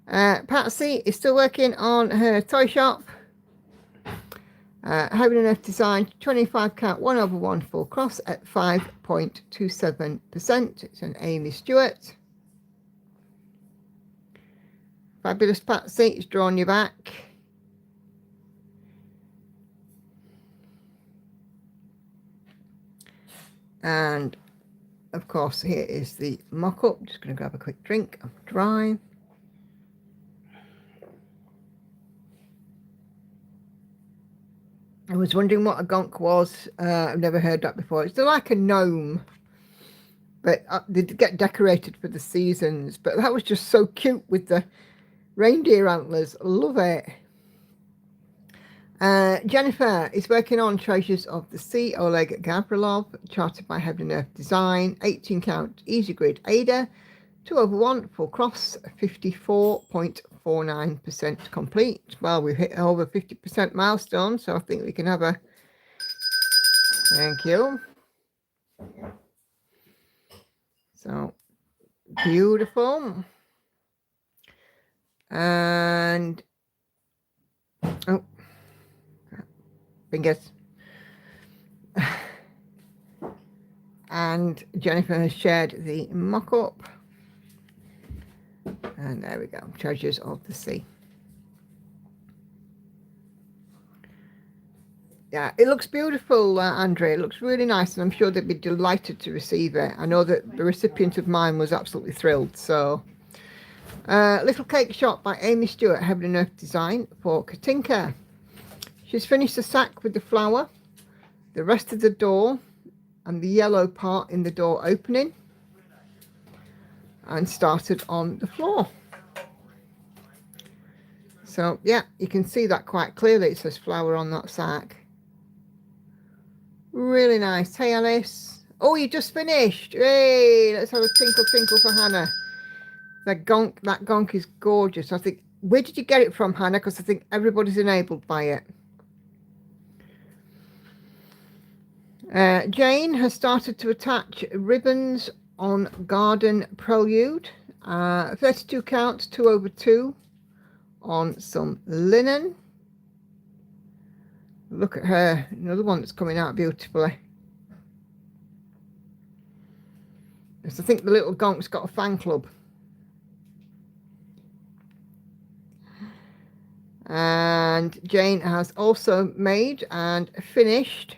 Patsy is still working on her toy shop. Having enough design, 25 count 1/1 full cross at 5.27%. It's an Amy Stewart. Fabulous Patsy, it's drawn you back. And of course, here is the mock-up. Just going to grab a quick drink of dry. I was wondering what a gonk was. I've never heard that before. It's like a gnome, but they get decorated for the seasons. But that was just so cute with the reindeer antlers. Love it. Jennifer is working on Treasures of the Sea, Oleg Gavrilov, charted by Heaven and Earth Design, 18 count easy grid Ada, 2/1 full cross, 54.49% complete. Well, we've hit over 50% milestone, so I think we can have a thank you. So beautiful. And oh, fingers. And Jennifer has shared the mock-up. And there we go, Treasures of the Sea. Yeah, it looks beautiful, Andrea. It looks really nice, and I'm sure they'd be delighted to receive it. I know that the recipient of mine was absolutely thrilled. So, Little Cake Shop by Amy Stewart, Heaven and Earth Design for Katinka. She's finished the sack with the flower, the rest of the door, and the yellow part in the door opening, and started on the floor. So yeah, you can see that quite clearly. It says flower on that sack. Really nice. Hey Alice. Oh, you just finished. Hey, let's have a tinkle tinkle for Hannah. That gonk is gorgeous. I think, where did you get it from, Hannah? Because I think everybody's enabled by it. Jane has started to attach ribbons on Garden Prelude. 32 count, 2/2 on some linen. Look at her, another one that's coming out beautifully. Yes, I think the little gonk's got a fan club. And Jane has also made and finished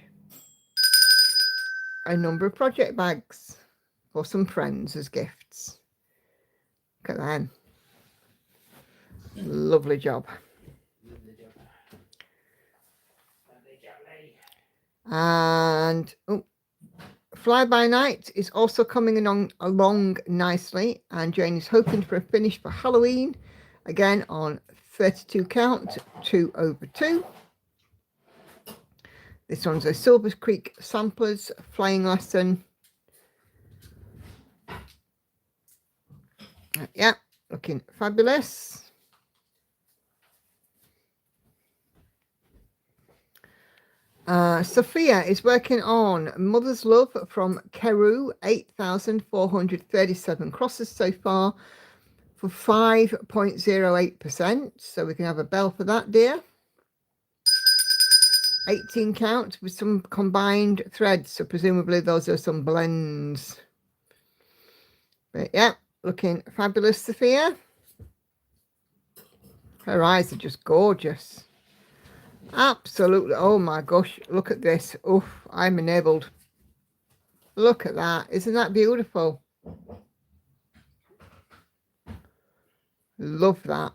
a number of project bags for some friends as gifts. Look at them. Lovely job. And Fly By Night is also coming along nicely, and Jane is hoping for a finish for Halloween, again on 32 count, 2/2. This one's a Silver Creek Samplers Flying Lesson. Yeah, looking fabulous. Sophia is working on Mother's Love from Keru, 8,437 crosses so far for 5.08%. So we can have a bell for that, dear. 18 count with some combined threads, so presumably those are some blends. But yeah, looking fabulous, Sophia. Her eyes are just gorgeous. Absolutely. Oh my gosh, look at this. Oof, I'm enabled. Look at that. Isn't that beautiful? Love that.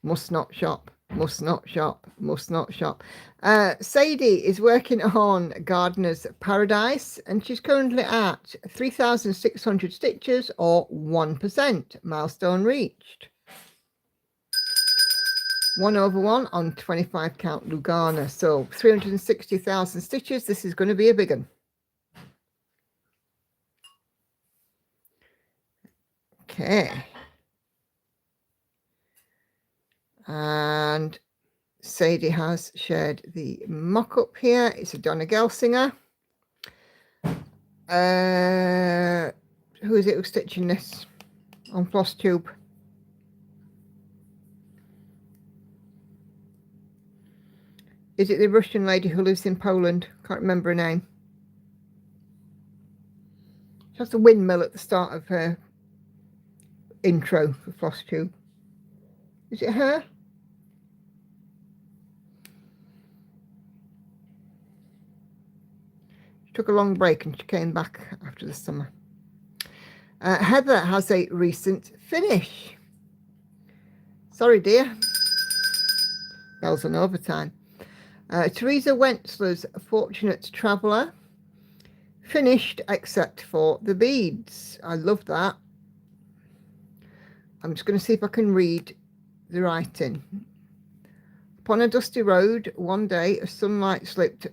Must not shop, must not shop, must not shop. Sadie is working on Gardener's Paradise, and she's currently at 3,600 stitches, or 1%. Milestone reached. 1/1 on 25 count Lugana. So 360,000 stitches. This is going to be a big one. Okay. And Sadie has shared the mock-up here. It's a Donna Gelsinger. Who is it who's stitching this on floss tube? Is it the Russian lady who lives in Poland? Can't remember her name. She has a windmill at the start of her intro for floss tube. Is it her? She took a long break and she came back after the summer. Heather has a recent finish. Sorry, dear. Bells on overtime. Teresa Wentzler's Fortunate Traveller. Finished except for the beads. I love that. I'm just going to see if I can read the writing. Upon a dusty road, one day, as sunlight slipped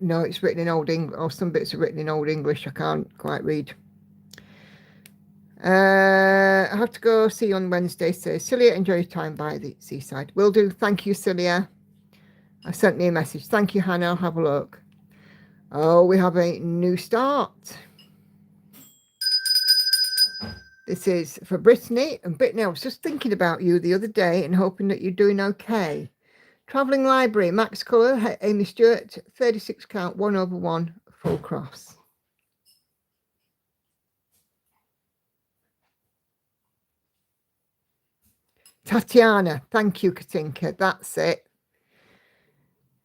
no, it's written in Old English, or some bits are written in Old English. I can't quite read. I have to go. See you on Wednesday. So, Celia, enjoy your time by the seaside. Will do. Thank you, Celia. I sent me a message. Thank you, Hannah. I'll have a look. Oh, we have a new start. This is for Brittany. And Brittany, I was just thinking about you the other day and hoping that you're doing okay. Travelling Library, Max Colour, Amy Stewart, 36 count, 1/1, full cross. Tatiana, thank you, Katinka. That's it.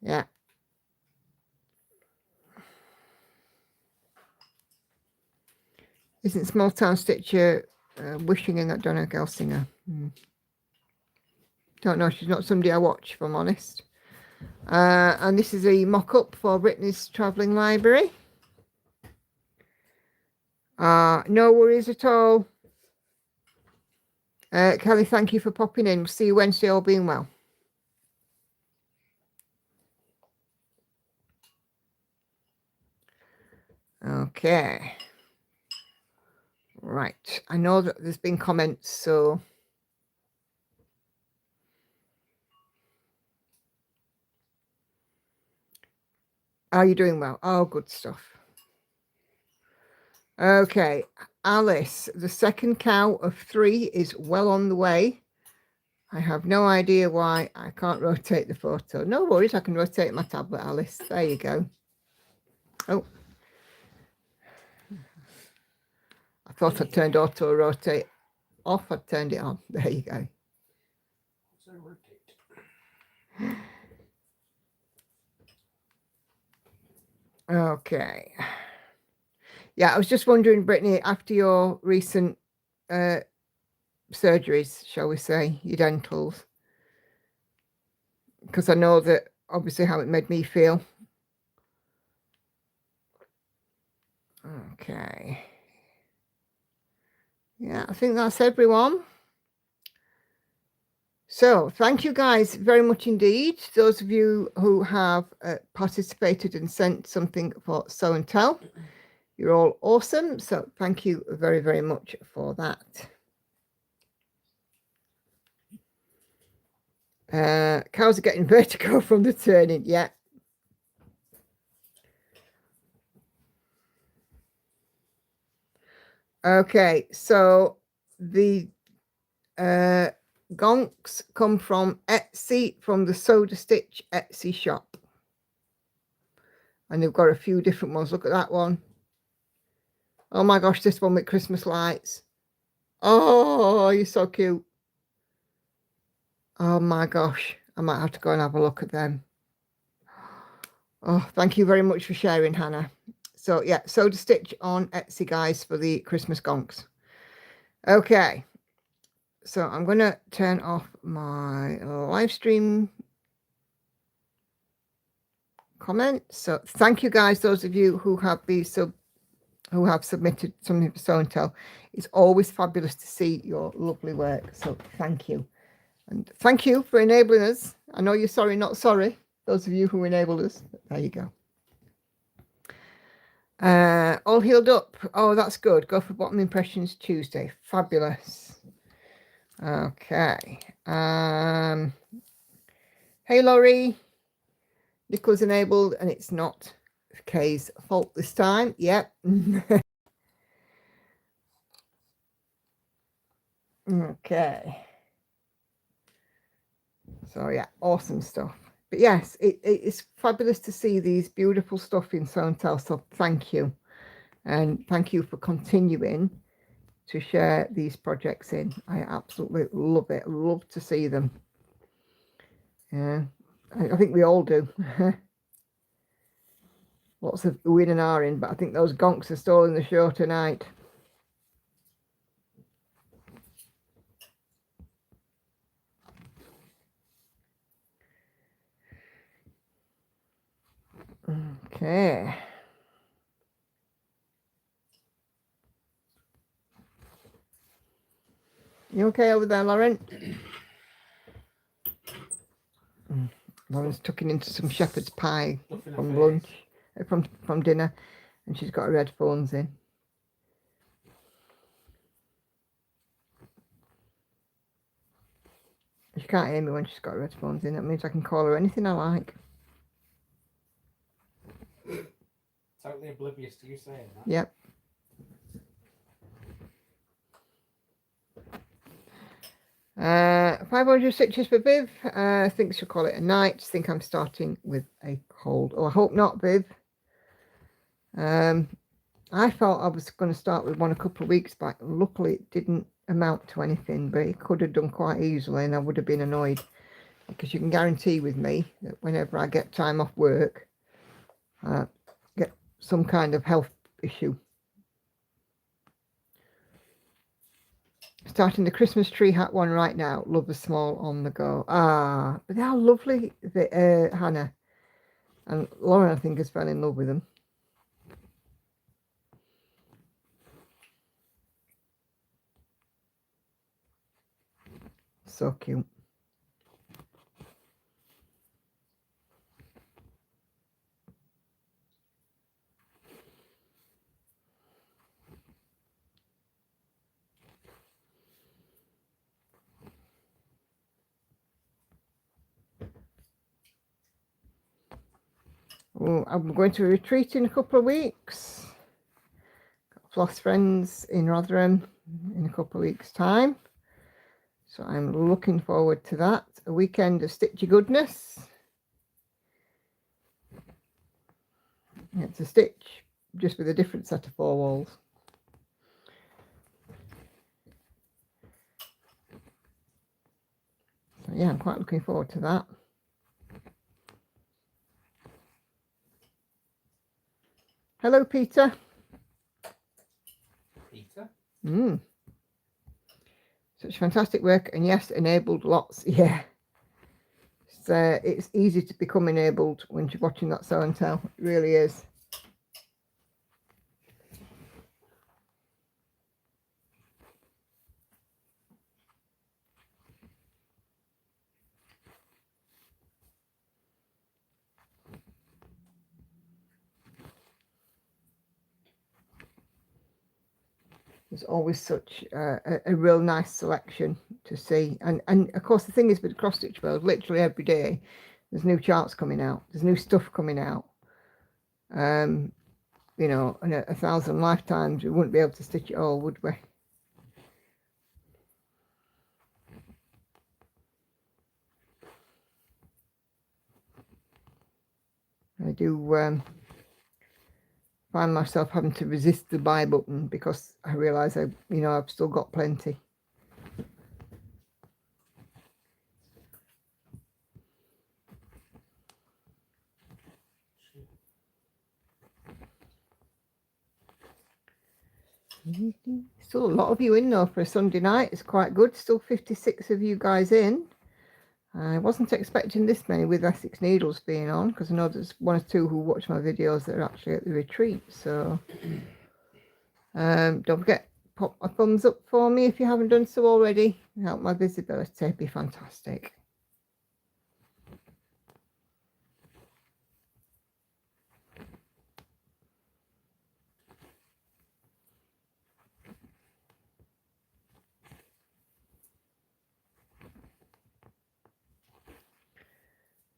Yeah. Isn't Small Town Stitcher wishing in that Donna Gelsinger? Don't know. She's not somebody I watch, if I'm honest. And this is a mock-up for Brittany's Travelling Library. No worries at all. Kelly, thank you for popping in. We'll see you Wednesday, all being well. Okay. Right. I know that there's been comments, so... Are you doing well? Oh, good stuff. Okay. Alice, the second cow of 3 is well on the way. I have no idea why I can't rotate the photo. No worries, I can rotate my tablet, Alice. There you go. Oh. I thought I turned auto rotate off. I turned it on. There you go. So rotate. Okay. Yeah, I was just wondering, Brittany, after your recent surgeries, shall we say, your dentals, because I know that obviously how it made me feel. Okay. Yeah, I think that's everyone. So thank you guys very much indeed. Those of you who have participated and sent something for Sew and Tell, you're all awesome. So thank you very, very much for that. Cows are getting vertigo from the turning. Yeah. Okay, so the gonks come from Etsy, from the Soda Stitch Etsy shop. And they've got a few different ones. Look at that one. Oh my gosh, this one with Christmas lights. Oh, you're so cute. Oh my gosh, I might have to go and have a look at them. Oh, thank you very much for sharing, Hannah. So yeah, sew to stitch on Etsy, guys, for the Christmas gonks. Okay, so I'm going to turn off my live stream comments. So thank you, guys, those of you who have submitted something for Sew and Tell. It's always fabulous to see your lovely work. So thank you. And thank you for enabling us. I know you're sorry, not sorry. Those of you who enabled us. There you go. All healed up. Oh, that's good. Go for bottom impressions Tuesday. Fabulous. Okay. Hey, Laurie. Nicola's enabled, and it's not Kay's fault this time. Yep. Okay. So yeah, awesome stuff. But yes, it's fabulous to see these beautiful stuff in Sew and Tell. So thank you. And thank you for continuing to share these projects in. I absolutely love it. Love to see them. Yeah, I think we all do. Lots of win and are in, but I think those gonks are stolen the show tonight. Okay. You okay over there, Lauren? Lauren's tucking into some shepherd's pie from lunch, from dinner, and she's got her headphones in. She can't hear me when she's got her headphones in. That means I can call her anything I like. Totally oblivious to you saying that. Yep. 500 stitches for Viv. I think she'll call it a night. Think I'm starting with a cold. Oh, I hope not, Viv. I thought I was going to start with one a couple of weeks back. Luckily, it didn't amount to anything, but it could have done quite easily, and I would have been annoyed, because you can guarantee with me that whenever I get time off work, I get some kind of health issue. Starting the Christmas tree hat one right now. Love the small on the go. Ah, but they are lovely, Hannah. And Lauren, I think, has fell in love with them. So cute. Oh, I'm going to a retreat in a couple of weeks. I've lost friends in Rotherham in a couple of weeks' time. So I'm looking forward to that. A weekend of stitchy goodness. It's a stitch, just with a different set of 4 walls. So yeah, I'm quite looking forward to that. Hello, Peter. Peter? Such fantastic work, and yes, enabled lots. Yeah. It's easy to become enabled when you're watching that Sew and Tell. It really is. There's always such a real nice selection to see. And of course, the thing is with the cross stitch world, literally every day, there's new charts coming out. There's new stuff coming out. You know, in 1,000 lifetimes, we wouldn't be able to stitch it all, would we? I do find myself having to resist the buy button, because I realise I've still got plenty. Still a lot of you in though for a Sunday night. It's quite good. Still 56 of you guys in. I wasn't expecting this many with Essex Needles being on, because I know there's one or two who watch my videos that are actually at the retreat. So don't forget, pop a thumbs up for me if you haven't done so already. Help my visibility. It'd be fantastic.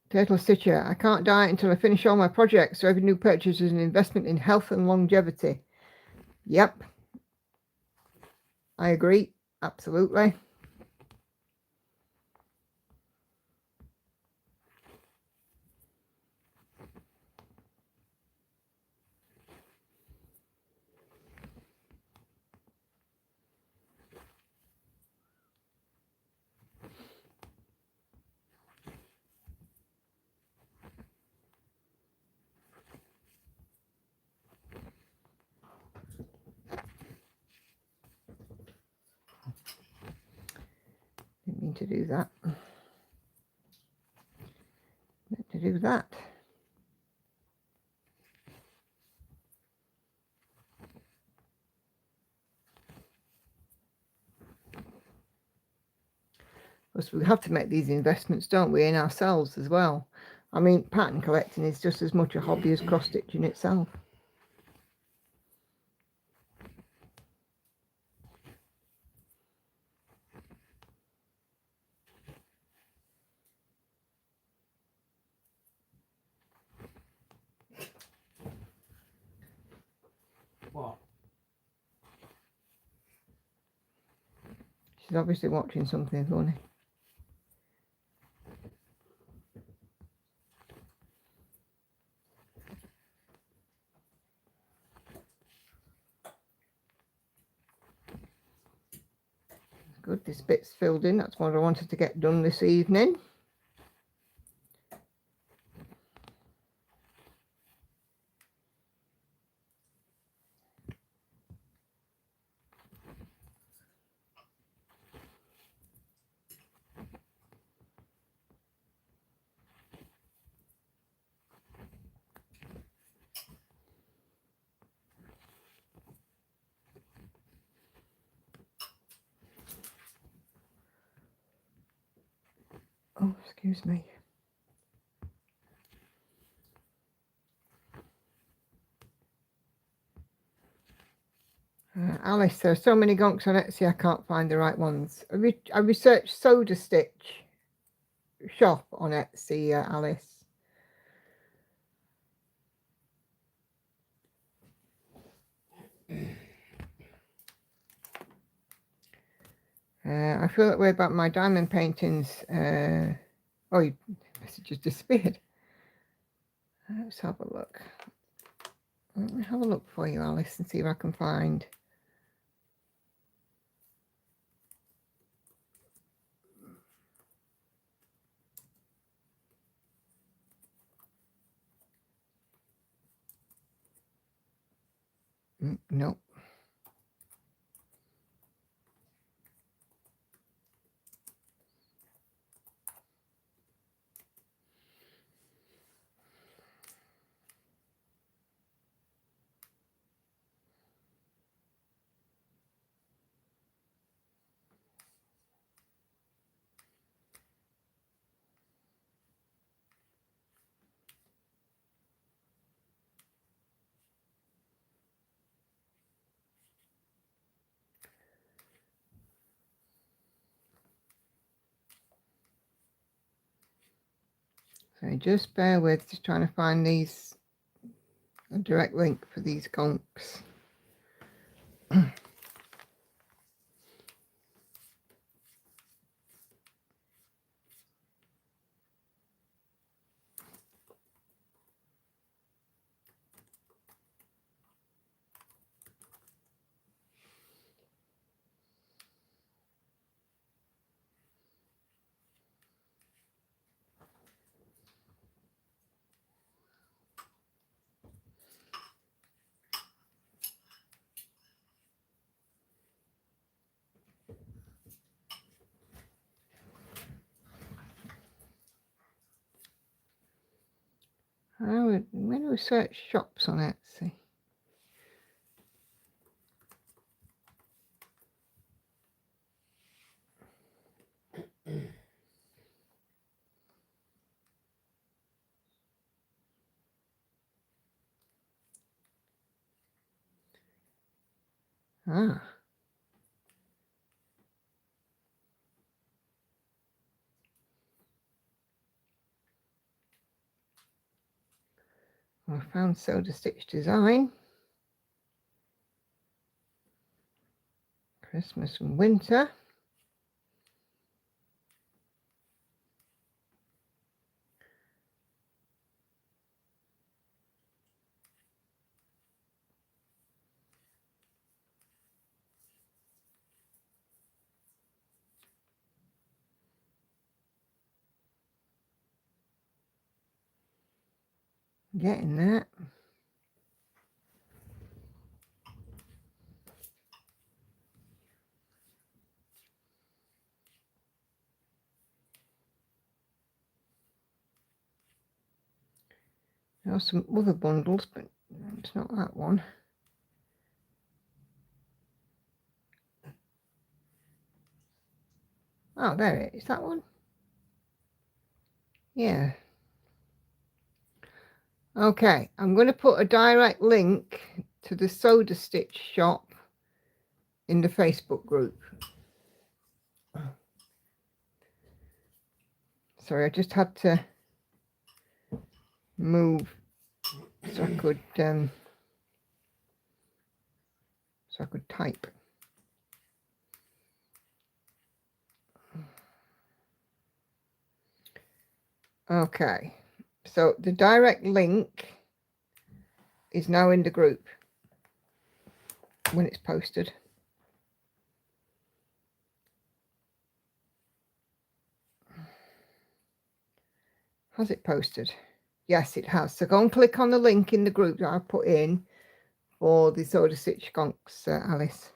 Turtle Stitcher, I can't diet until I finish all my projects, so every new purchase is an investment in health and longevity. Yep. I agree. Absolutely. Didn't mean to do that. Meant to do that. Because we have to make these investments, don't we, in ourselves as well. I mean, pattern collecting is just as much a hobby as cross stitching itself. What? She's obviously watching something funny. Good, this bit's filled in. That's what I wanted to get done this evening. Oh, excuse me. Alice, there are so many gonks on Etsy, I can't find the right ones. I researched Soda Stitch shop on Etsy, Alice. I feel that way about my diamond paintings. Oh, your message just disappeared. Let's have a look. Let me have a look for you, Alice, and see if I can find. Nope. So just bear with, just trying to find these, a direct link for these gonks. When do we search shops on Etsy? Ah. I found Soda Stitch Design. Christmas and winter. Getting that. There are some other bundles, but it's not that one. Oh, there it is. That one? Yeah. Okay, I'm going to put a direct link to the Soda Stitch shop in the Facebook group. Sorry, I just had to move so I could type. Okay, so the direct link is now in the group when it's posted. Has it posted? Yes, it has. So go and click on the link in the group that I've put in for the Soda Stitch Sconks, Alice.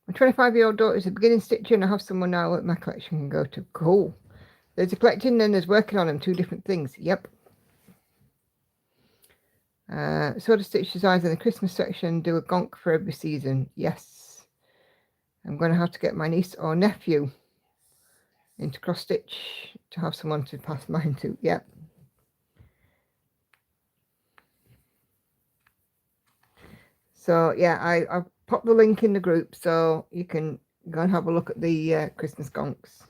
My 25-year-old daughter is a beginning stitcher and I have someone now that my collection can go to. Cool. There's a collecting and there's working on them, two different things. Yep. Soda Stitch designs in the Christmas section, do a gonk for every season. Yes. I'm going to have to get my niece or nephew into cross stitch to have someone to pass mine to. Yep. So yeah, I've popped the link in the group so you can go and have a look at the Christmas gonks.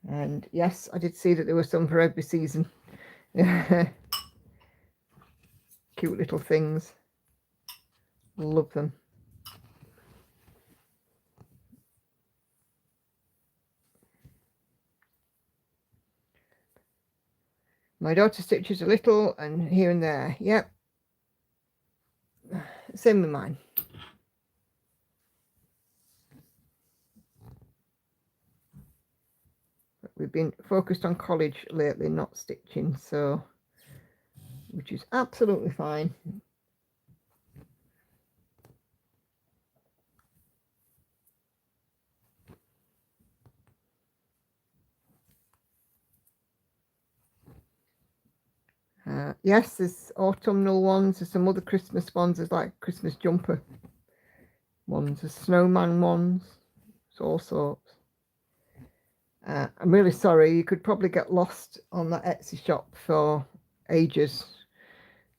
And yes, I did see that there were some for every season. Cute little things. Love them. My daughter stitches a little and here and there. Yep. Same with mine. But we've been focused on college lately, not stitching, so which is absolutely fine. Yes, there's autumnal ones, there's some other Christmas ones, there's like Christmas jumper ones, there's snowman ones, it's all sorts. I'm really sorry, you could probably get lost on that Etsy shop for ages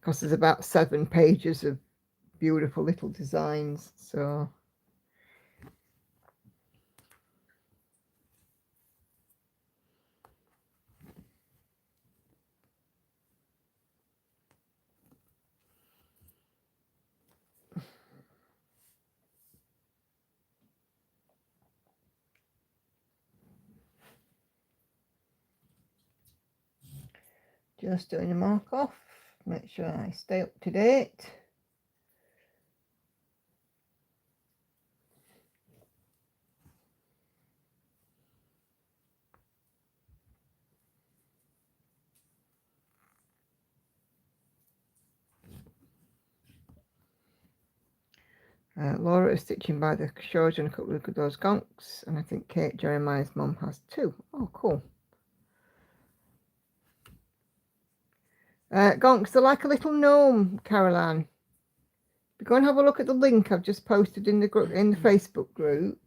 because there's about 7 pages of beautiful little designs, so just doing a mark off, make sure I stay up to date. Laura is stitching by the shores and a couple of those gonks, and I think Kate Jeremiah's mum has 2. Oh, cool. Gonks, they're like a little gnome, Caroline. Go and have a look at the link I've just posted in the Facebook group.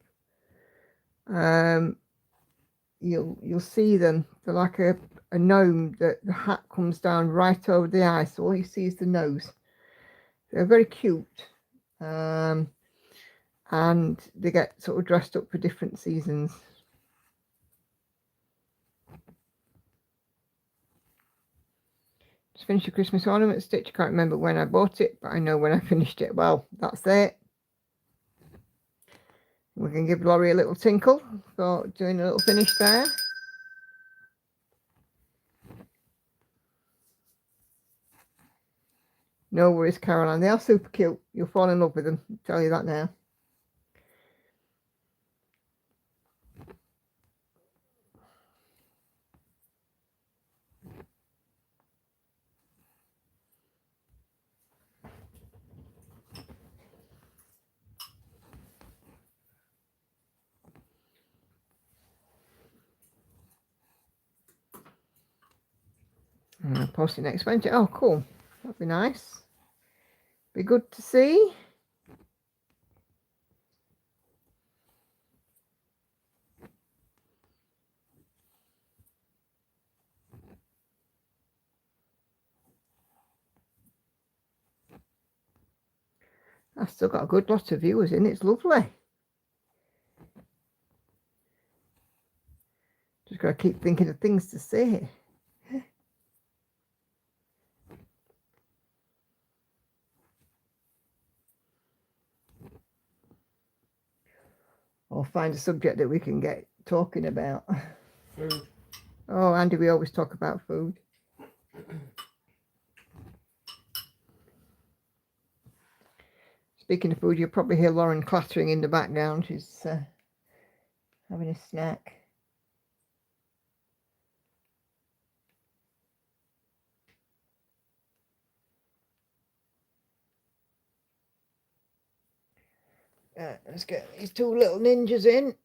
You'll see them. They're like a gnome that the hat comes down right over the eye, so all you see is the nose. They're very cute, and they get sort of dressed up for different seasons. Just finished a Christmas ornament stitch. I can't remember when I bought it, but I know when I finished it. Well, that's it. We can give Laurie a little tinkle for doing a little finish there. No worries, Caroline. They are super cute. You'll fall in love with them. I'll tell you that now. I'll post it next Wednesday. Oh, cool. That'd be nice. Be good to see. I've still got a good lot of viewers in. It's lovely. Just got to keep thinking of things to say. Or find a subject that we can get talking about. Food. Oh, Andy, we always talk about food. Speaking of food, you'll probably hear Lauren clattering in the background. She's having a snack. Let's get these two little ninjas in.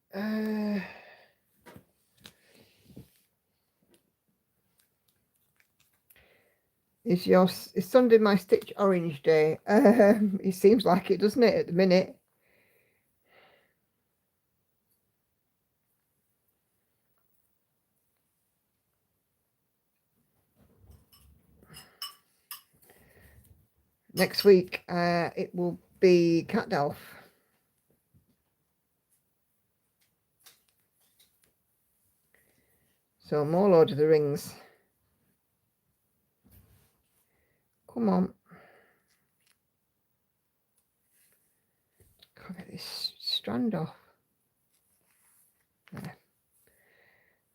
Is Sunday my Stitch Orange Day? It seems like it, doesn't it, at the minute? Next week, it will be Cat Delph. So more Lord of the Rings. Come on. Can't get this strand off.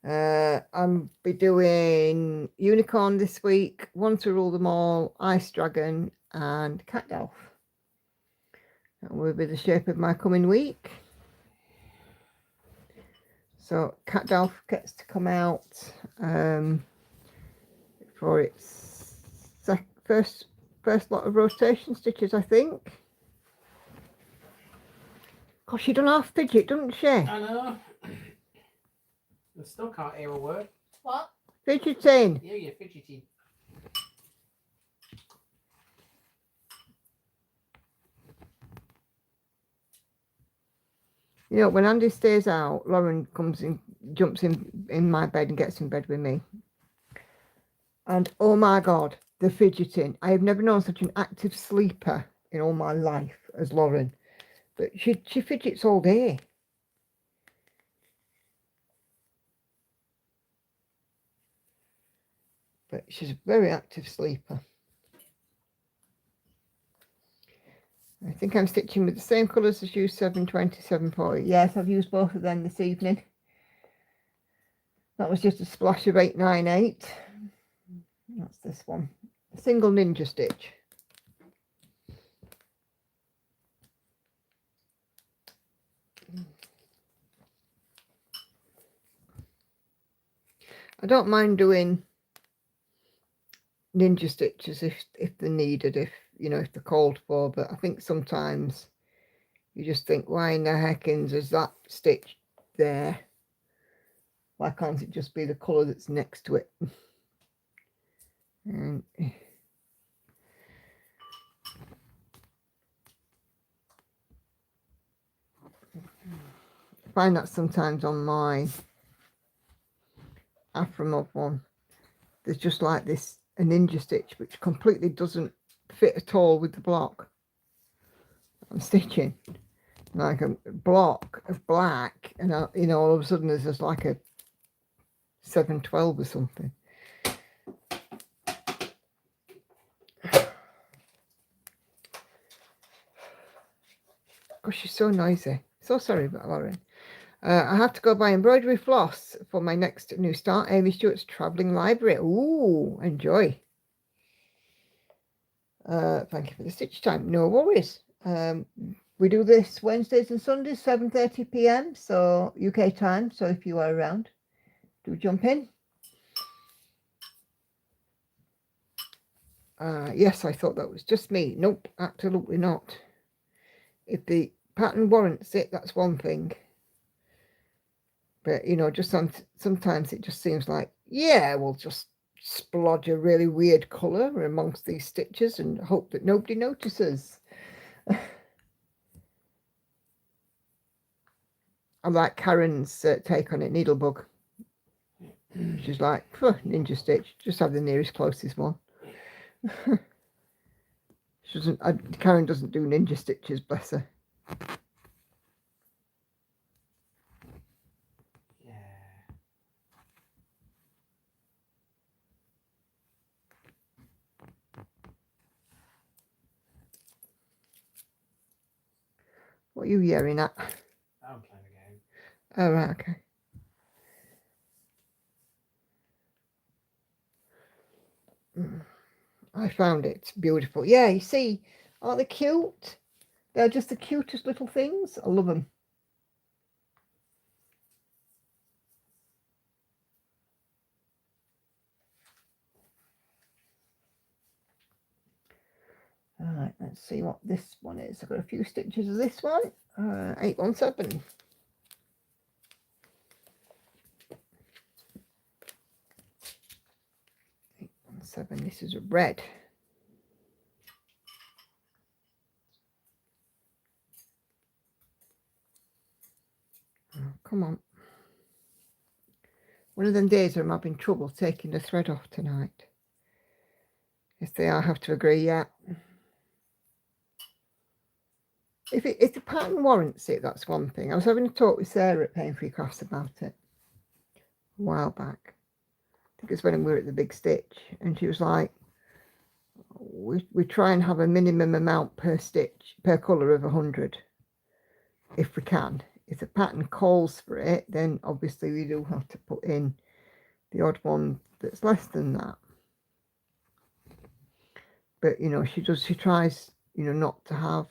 There. I'll be doing Unicorn this week, One to Rule Them All, Ice Dragon, and Cat Delph. That will be the shape of my coming week. So Cat Delph gets to come out for its first lot of rotation stitches, I think. Gosh, she done half fidget, doesn't she? I know. I still can't hear a word. What? Fidgeting. Yeah, you're fidgeting. You know, when Andy stays out, Lauren comes in, jumps in my bed and gets in bed with me. And oh my God, the fidgeting. I have never known such an active sleeper in all my life as Lauren. But she fidgets all day. But she's a very active sleeper. I think I'm stitching with the same colours as you, 720, Yes, I've used both of them this evening. That was just a splash of 898. That's this one. A single ninja stitch. I don't mind doing ninja stitches if they're needed, if they're called for, but I think sometimes you just think, why in the heckins is that stitch there? Why can't it just be the colour that's next to it? And I find that sometimes on my Aframov one, there's just like this a ninja stitch which completely doesn't fit at all with the block I'm stitching, like a block of black, and you know, all of a sudden there's just like a 712 or something. Gosh, she's so noisy. So sorry about Lauren. I have to go buy embroidery floss for my next new start, Amy Stewart's travelling library. Ooh, enjoy. Thank you for the stitch time. No worries. We do this Wednesdays and Sundays, 7:30 p.m. so UK time. So if you are around, do jump in. Yes, I thought that was just me. Nope, absolutely not. If the pattern warrants it, that's one thing. But, you know, just sometimes it just seems like, yeah, we'll just splodge a really weird colour amongst these stitches and hope that nobody notices. I like Karen's take on it, Needlebug. She's like, ninja stitch, just have the nearest closest one. She doesn't. Karen doesn't do ninja stitches, bless her. Yeah. What are you yelling at? I'm playing a game. Oh, right, okay. I found it beautiful. Yeah, you see, aren't they cute? They're just the cutest little things. I love them. All right, let's see what this one is. I've got a few stitches of this one. 817. 817. This is a red. Oh, come on. One of them days where I'm having trouble taking the thread off tonight. Yes, they are. I have to agree. Yeah. If the pattern warrants it, that's one thing. I was having a talk with Sarah at Pain Free Crafts about it a while back. I think it's when we were at the Big Stitch, and she was like, we try and have a minimum amount per stitch, per colour of 100, if we can. If the pattern calls for it, then obviously we do have to put in the odd one that's less than that. But, you know, she tries, you know, not to have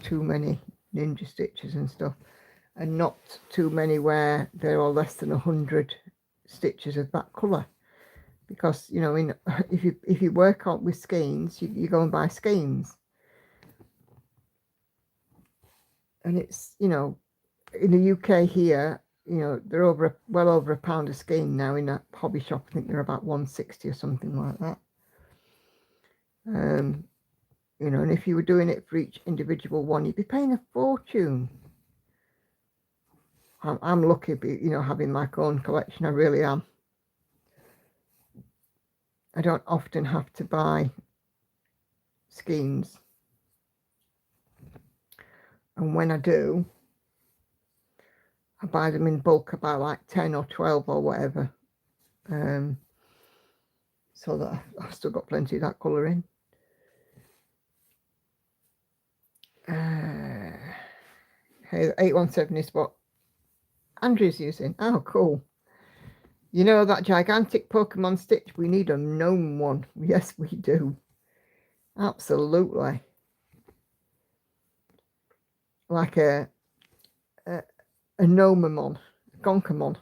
too many ninja stitches and stuff, and not too many where there are less than 100 stitches of that colour, because, you know, if you work on with skeins, you go and buy skeins, and it's, you know, in the UK here, you know, they're well over a pound a skein now in a hobby shop. I think they're about 160 or something like that. You know, and if you were doing it for each individual one, you'd be paying a fortune. I'm lucky, you know, having my own collection. I really am. I don't often have to buy skeins, and when I do, I buy them in bulk. I buy like 10 or 12 or whatever, so that I've still got plenty of that colour in. Hey, 817 is what Andrew's using. Oh, cool. You know that gigantic Pokemon stitch? We need a gnome one. Yes, we do. Absolutely. Like a Gnomamon, a Gonkamon.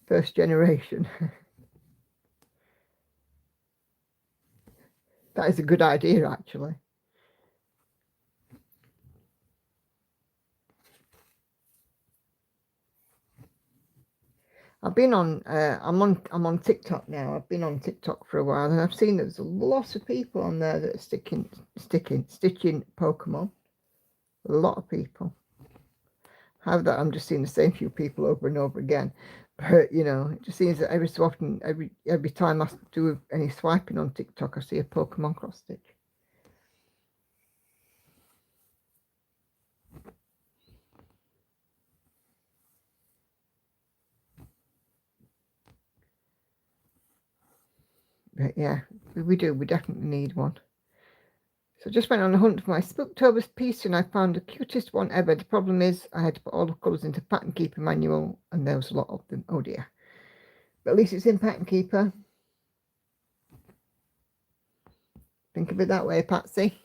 First generation. That is a good idea, actually. I've been on, I'm on TikTok now. I've been on TikTok for a while, and I've seen there's a lot of people on there that are stitching Pokemon. A lot of people. How that I'm just seeing the same few people over and over again. But you know, it just seems that every so often, every time I do any swiping on TikTok, I see a Pokemon cross stitch. But yeah, we definitely need one. So I just went on a hunt for my Spooktober piece, and I found the cutest one ever. The problem is I had to put all the colours into Pattern Keeper manual, and there was a lot of them. Oh dear. But at least it's in Pattern Keeper. Think of it that way, Patsy.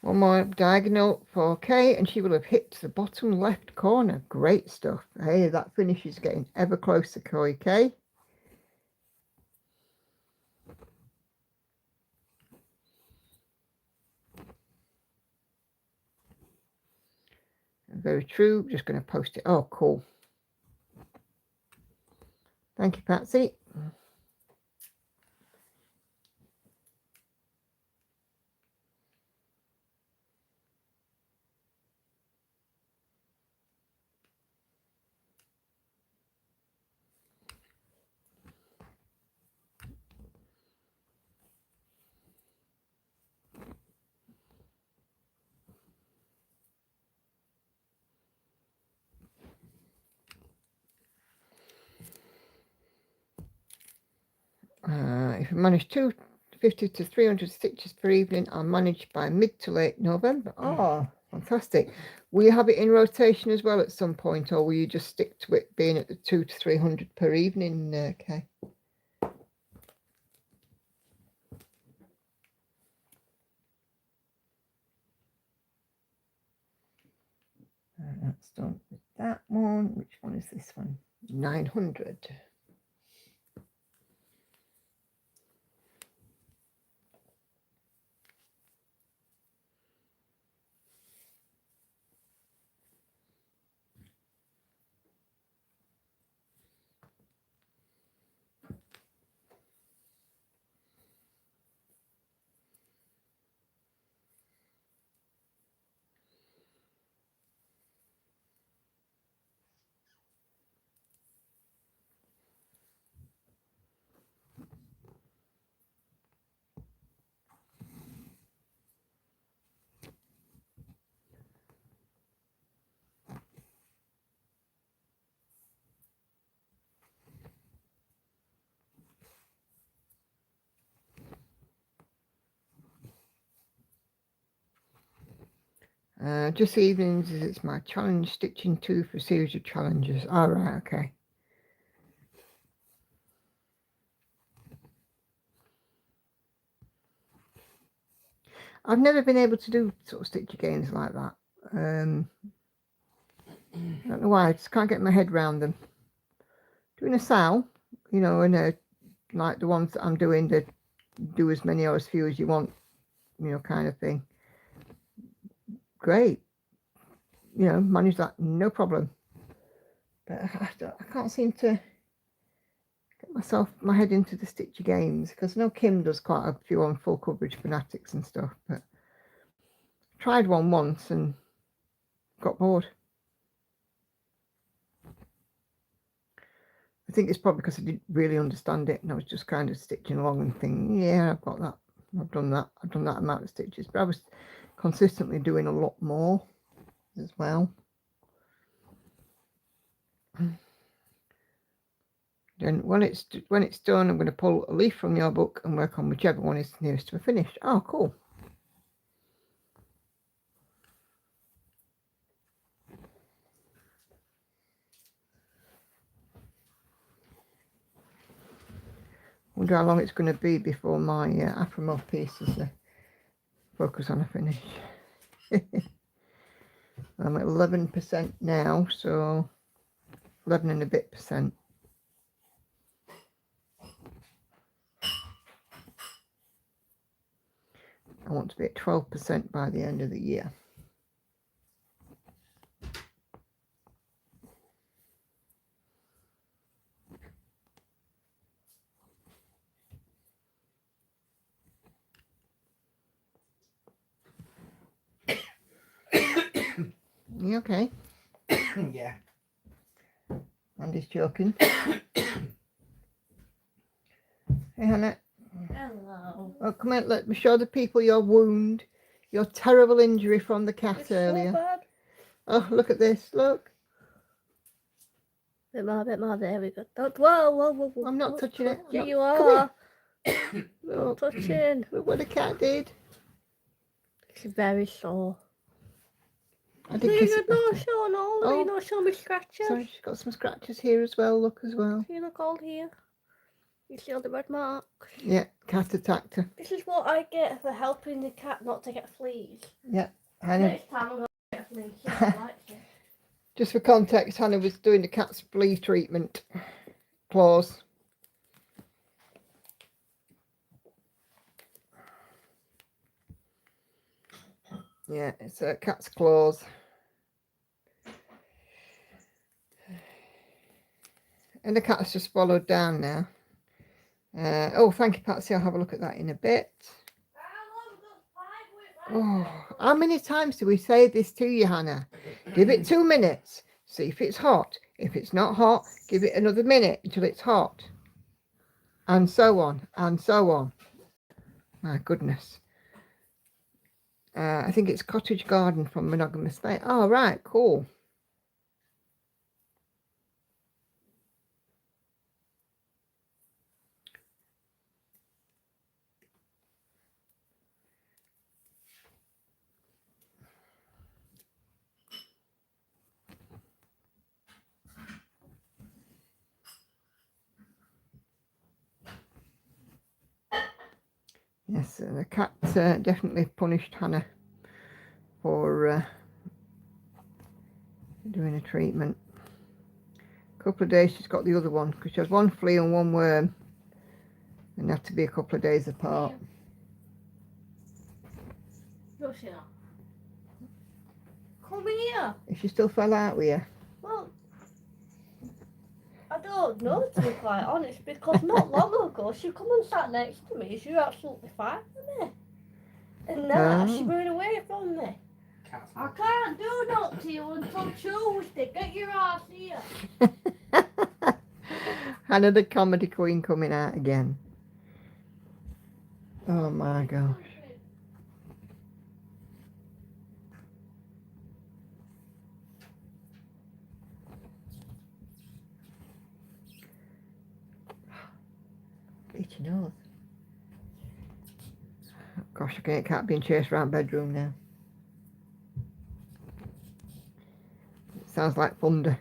One more diagonal for Kay, and she will have hit the bottom left corner. Great stuff. Hey, that finish is getting ever closer, Kay. Very true. Just going to post it. Oh, cool. Thank you, Patsy. If you manage 250 to 300 stitches per evening, I'll manage by mid to late November. Oh, fantastic. Will you have it in rotation as well at some point, or will you just stick to it being at the 200 to 300 per evening, Kay? That's done with that one. Which one is this one? 900. Just evenings, it's my challenge stitching 2 for a series of challenges. All right, okay. I've never been able to do sort of stitch games like that. I don't know why, I just can't get my head around them. Doing a sow, you know, and like the ones that I'm doing, that do as many or as few as you want, you know, kind of thing. Great. You know, manage that, no problem. But I can't seem to get my head into the stitchy games, because I know Kim does quite a few on full coverage fanatics and stuff, but tried one once and got bored. I think it's probably because I didn't really understand it, and I was just kind of stitching along and thinking, yeah, I've got that, I've done that amount of stitches. But I was consistently doing a lot more as well. Then when it's done, I'm going to pull a leaf from your book and work on whichever one is nearest to a finish. Oh, cool. Wonder how long it's going to be before my Afromov piece is focus on a finish. I'm at 11% now, so 11 and a bit percent. I want to be at 12% by the end of the year. You okay? Yeah. Andy's joking. Hey, Hannah. Hello. Oh, come on, let me show the people your wound, your terrible injury from the cat It's earlier. so bad. Oh, look at this, look. Bit more, there we go. Don't, whoa. I'm not Don't touching it. touch I'm not- You come are. here. Not Look, touching. look what the cat did. It's very sore. I did kiss it No, better. show no. Oh. You not show me scratches. Sorry, she's got some scratches here as well, look as well. You look all here. You see all the red marks. Yeah, cat attacked her. This is what I get for helping the cat not to get fleas. Yeah, Hannah. Next time I'm going to get fleas. She likes it. Just for context, Hannah was doing the cat's flea treatment. Claws. Yeah, it's a cat's claws. And the cat's just swallowed down now. Oh, thank you, Patsy. I'll have a look at that in a bit. Oh, how many times do we say this to you, Hannah? Give it 2 minutes. See if it's hot. If it's not hot, give it another minute until it's hot. And so on, and so on. My goodness. I think it's Cottage Garden from Monogamous Bay. Oh, right, cool. Yes, the cat definitely punished Hannah for doing a treatment. A couple of days she's got the other one because she has one flea and one worm, and they have to be a couple of days apart. Lucia. Come here. If she still fell out with you. Well, I don't know, to be quite honest, because not long ago she come and sat next to me. She was absolutely fine with me. And now she ran away from me. I can't do nothing to you until Tuesday. Get your ass here. Hannah the comedy queen coming out again. Oh my gosh. Itchy nose. Gosh, I can't be chased around bedroom now. It sounds like thunder.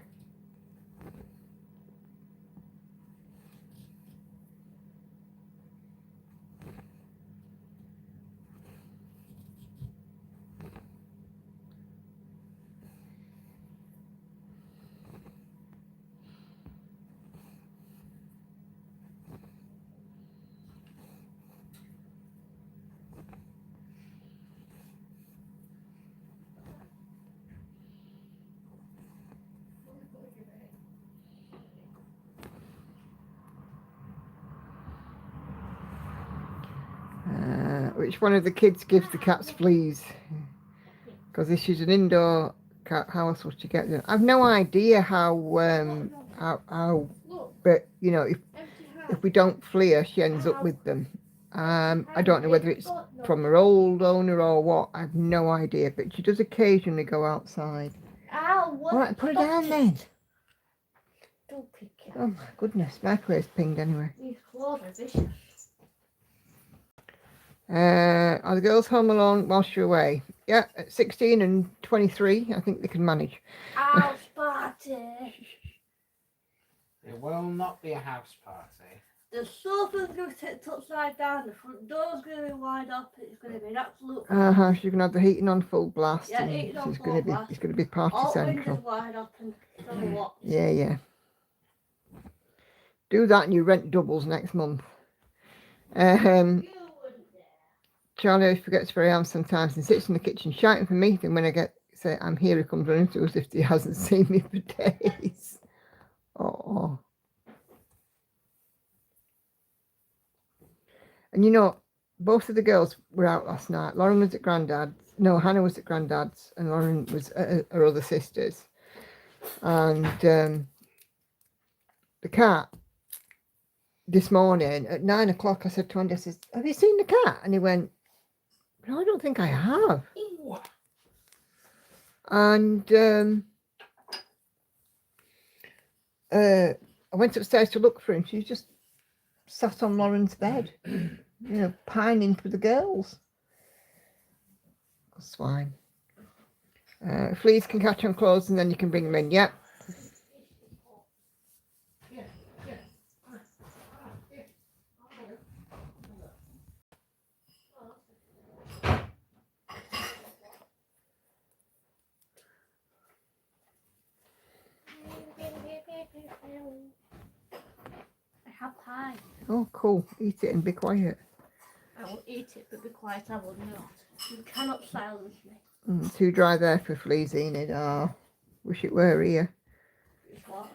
Which one of the kids gives the cats fleas? Because this is an indoor cat, how else would you get them? I've no idea how but you know, if we don't flea her, she ends up with them. I don't know whether it's from her old owner or what. I have no idea, but she does occasionally go outside. Ow, All right, put her down then. Don't pick it. Oh my goodness, my place pinged anyway. These claws are vicious. Are the girls home alone whilst you're away? Yeah, at 16 and 23, I think they can manage. House party. It will not be a house party. The sofa's going to be tipped upside down, the front door's going to be wide up, it's going to be an absolute... She can have the heating on full blast. Yeah, And heating on it's full going to be, blast. it's going to be party All central. windows wide open, so what? Yeah, yeah. Do that and you rent doubles next month. You wouldn't dare. Charlie forgets where I am sometimes and sits in the kitchen shouting for me. Then when I say I'm here, he comes running to us if he hasn't seen me for days. Oh. And you know, both of the girls were out last night. Lauren was at Grandad's. No, Hannah was at Grandad's and Lauren was at her other sister's. And the cat, this morning at 9 o'clock, I said to Andy, I said, have you seen the cat? And he went, no, I don't think I have. Ooh. And I went upstairs to look for him. She just sat on Lauren's bed, pining for the girls. Swine. Fleas can catch on clothes and then you can bring them in. Yep. I have pie. Oh, cool. Eat it and be quiet. I will eat it, but be quiet, I will not. You cannot silence me. Too dry there for fleas, Enid. Oh, wish it were here. What?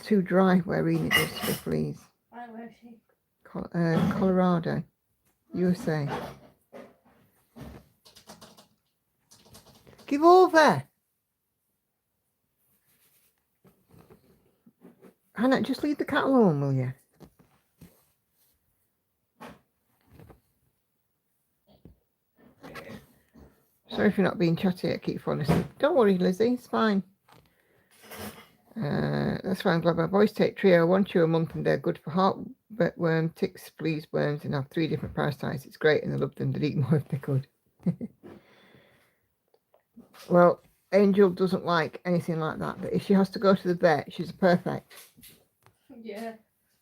Too dry where Enid is for fleas. Where is she? Colorado, USA. Give over. Hannah, just leave the cat alone, will you? Sorry for not being chatty. I keep falling asleep. Don't worry, Lizzie. It's fine. That's why I'm glad my boys take Trio 1 chew a month and they're good for heartworm, ticks, fleas, worms, and have 3 different parasites. It's great and I love them. They'd eat more if they could. Well, Angel doesn't like anything like that, but if she has to go to the vet, she's perfect. Yeah.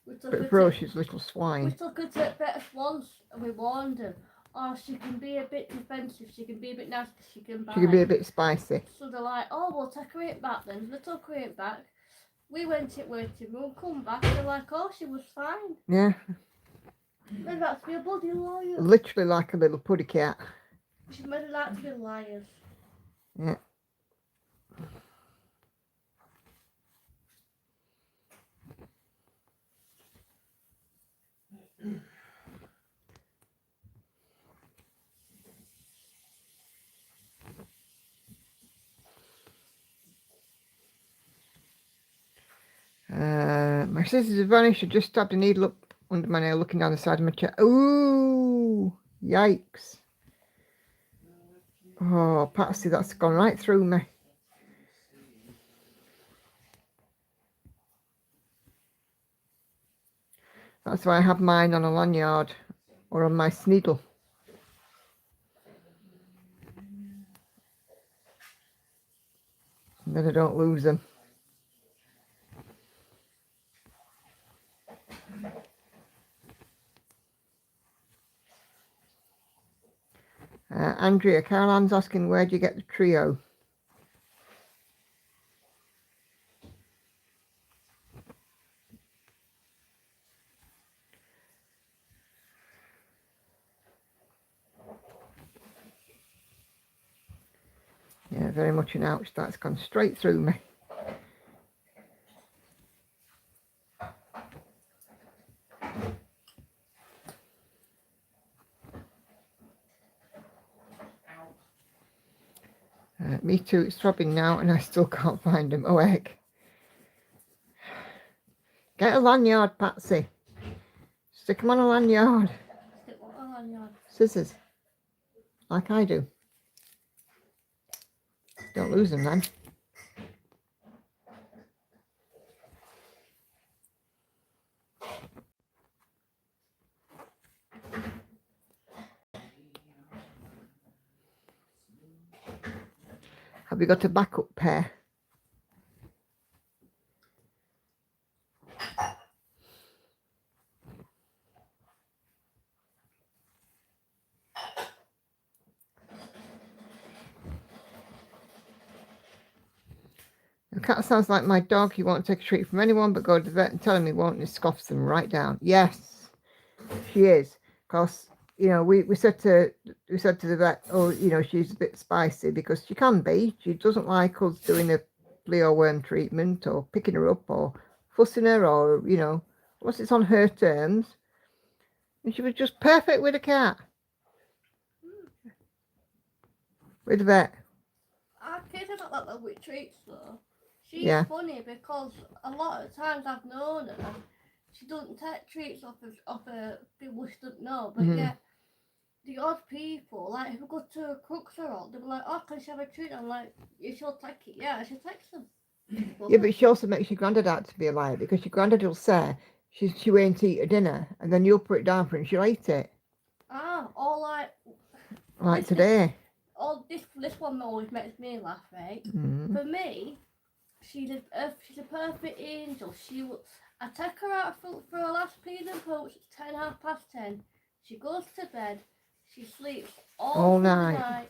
But for us, she's a little swine. We took her to the vet once and we warned her. Oh, she can be a bit defensive, she can be a bit nasty, she can bite. She can be a bit spicy. So they're like, oh, we'll take her it back then. They took her it back. We waited, we'll come back. They're like, oh, she was fine. Yeah. Made her out to be a bloody liar. Literally like a little puddy cat. She made her out to be liars. Yeah. My scissors have vanished. I just stabbed a needle up under my nail looking down the side of my chair. Ooh, yikes. Oh, Patsy, that's gone right through me. That's why I have mine on a lanyard or on my sneedle. And then I don't lose them. Andrea, Caroline's asking, where do you get the Trio? Yeah, very much an ouch. That's gone straight through me. Me too, it's throbbing now and I still can't find them. Oh heck. Get a lanyard, Patsy. Stick them on a lanyard. Stick what on a lanyard? Scissors. Like I do. Don't lose them then. Have you got a backup pair? cat sounds like my dog. He won't take a treat from anyone but go to the vet and tell him he won't, and he scoffs them right down. Yes, she is. Because, you know, we said to the vet, oh, you know, she's a bit spicy, because she can be. She doesn't like us doing a flea or worm treatment or picking her up or fussing her, or, you know, once it's on her terms. And she was just perfect with a cat. With the vet. Our kids are not like that with treats though. She's Yeah. funny because a lot of times I've known her, she doesn't take treats off of people she doesn't know, but Mhm. yeah, the odd people, like if we go to a cook's or all, they'll be like, oh, can she have a treat? I'm like, you she'll take it. Yeah, she takes them. Yeah, but she also makes your granddad out to be a liar, because your granddad will say she won't eat her dinner, and then you'll put it down for her and she'll eat it. Or like this- Today. This one always makes me laugh, right? Mm. For me, she's a perfect angel. I take her out for her last peas and poops. It's 10:30. She goes to bed. She sleeps all through night.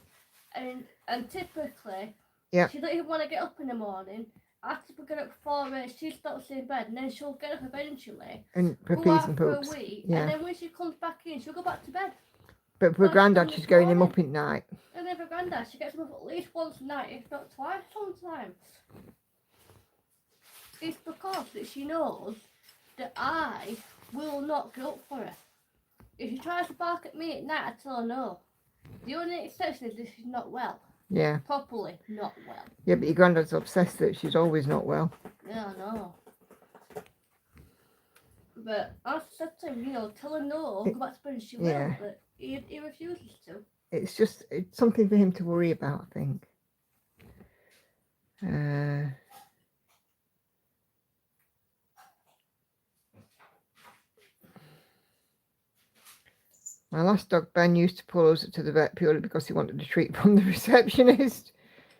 the night, and typically, Yep. she don't even want to get up in the morning. After we get up before her, she stops in bed, and then she'll get up eventually, And for go peas out and for a poops. week, Yeah. and then when she comes back in, she'll go back to bed. But for Like granddad, this she's going him morning. up at night. And then for granddad, she gets him up at least once a night, if not twice sometimes. It's because that she knows that I will not get up for her. If she tries to bark at me at night, I tell her no. The only exception is that she's not well. Yeah. Properly not well. Yeah, but your granddad's obsessed that she's always not well. Yeah, I know. But I said to him, you know, tell her no, go back to bed and she will. Yeah. But he refuses to. It's something for him to worry about, I think. My last dog, Ben, used to pull us to the vet purely because he wanted a treat from the receptionist.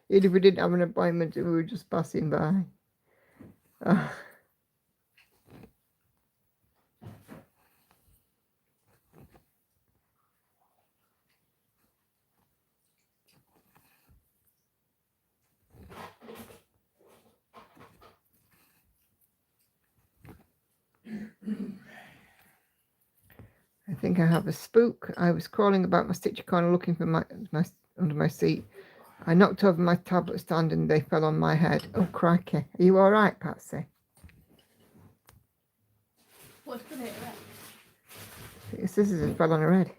Even if we didn't have an appointment, we were just passing by. Oh. I think I have a spook. I was crawling about my stitcher corner looking for my under my seat. I knocked over my tablet stand and they fell on my head. Oh, crikey. Are you all right, Patsy? What's going to hit her? The scissors fell on her head.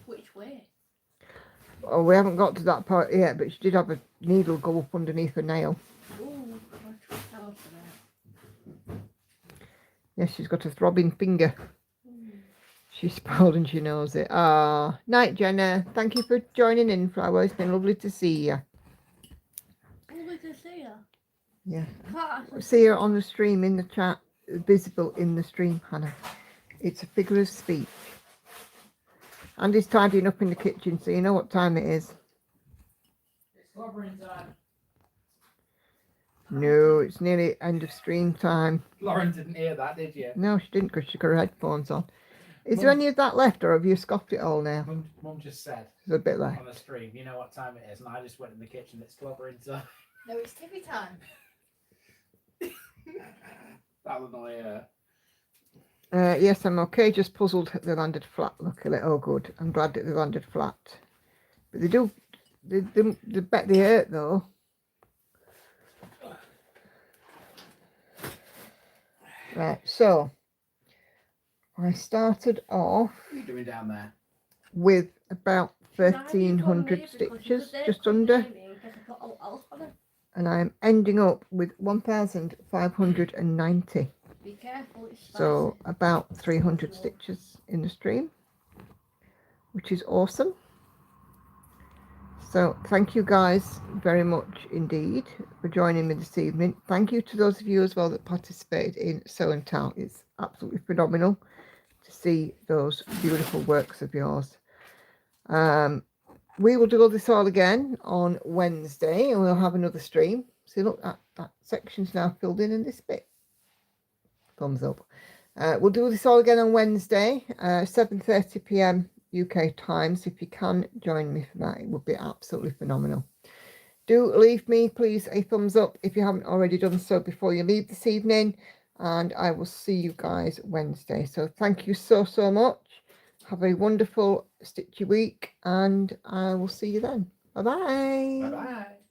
Which way? Oh, we haven't got to that part yet, but she did have a needle go up underneath her nail. Ooh, gosh, Yes, she's got a throbbing finger. She's spoiled and she knows it. Ah, night, Jenna. Thank you for joining in, Flower. It's been lovely to see you. Lovely to see her. Yeah. Can't See her on the stream in the chat, visible in the stream, Hannah. It's a figure of speech. Andy's tidying up in the kitchen, so you know what time it is. It's slobbering time. No, it's nearly end of stream time. Lauren didn't hear that, did you? No, she didn't, because she got her headphones on. Is there any of that left, or have you scoffed it all now? Mum just said There's a bit left. on the stream, you know what time it is, and I just went in the kitchen. It's slobbering time. No, it's tippy time. That'll annoy her. Yes, I'm okay. Just puzzled that they landed flat. Luckily, oh good. I'm glad that they landed flat. But they do. They bet they hurt though. Right. So I started off What are you doing down there? with about 1,300 stitches, just under, and I'm ending up with 1,590. Be careful, it's So about 300 stitches in the stream, which is awesome. So thank you guys very much indeed for joining me this evening. Thank you to those of you as well that participated in Sew and Tell. It's absolutely phenomenal to see those beautiful works of yours. We will do this all again on Wednesday, and we'll have another stream. See, look, that section's now filled in this bit. Thumbs up. We'll do this all again on Wednesday, 7:30 p.m. UK time. So if you can join me for that, it would be absolutely phenomenal. Do leave me, please, a thumbs up if you haven't already done so before you leave this evening. And I will see you guys Wednesday. So thank you so much. Have a wonderful stitchy week, and I will see you then. Bye bye. Bye bye.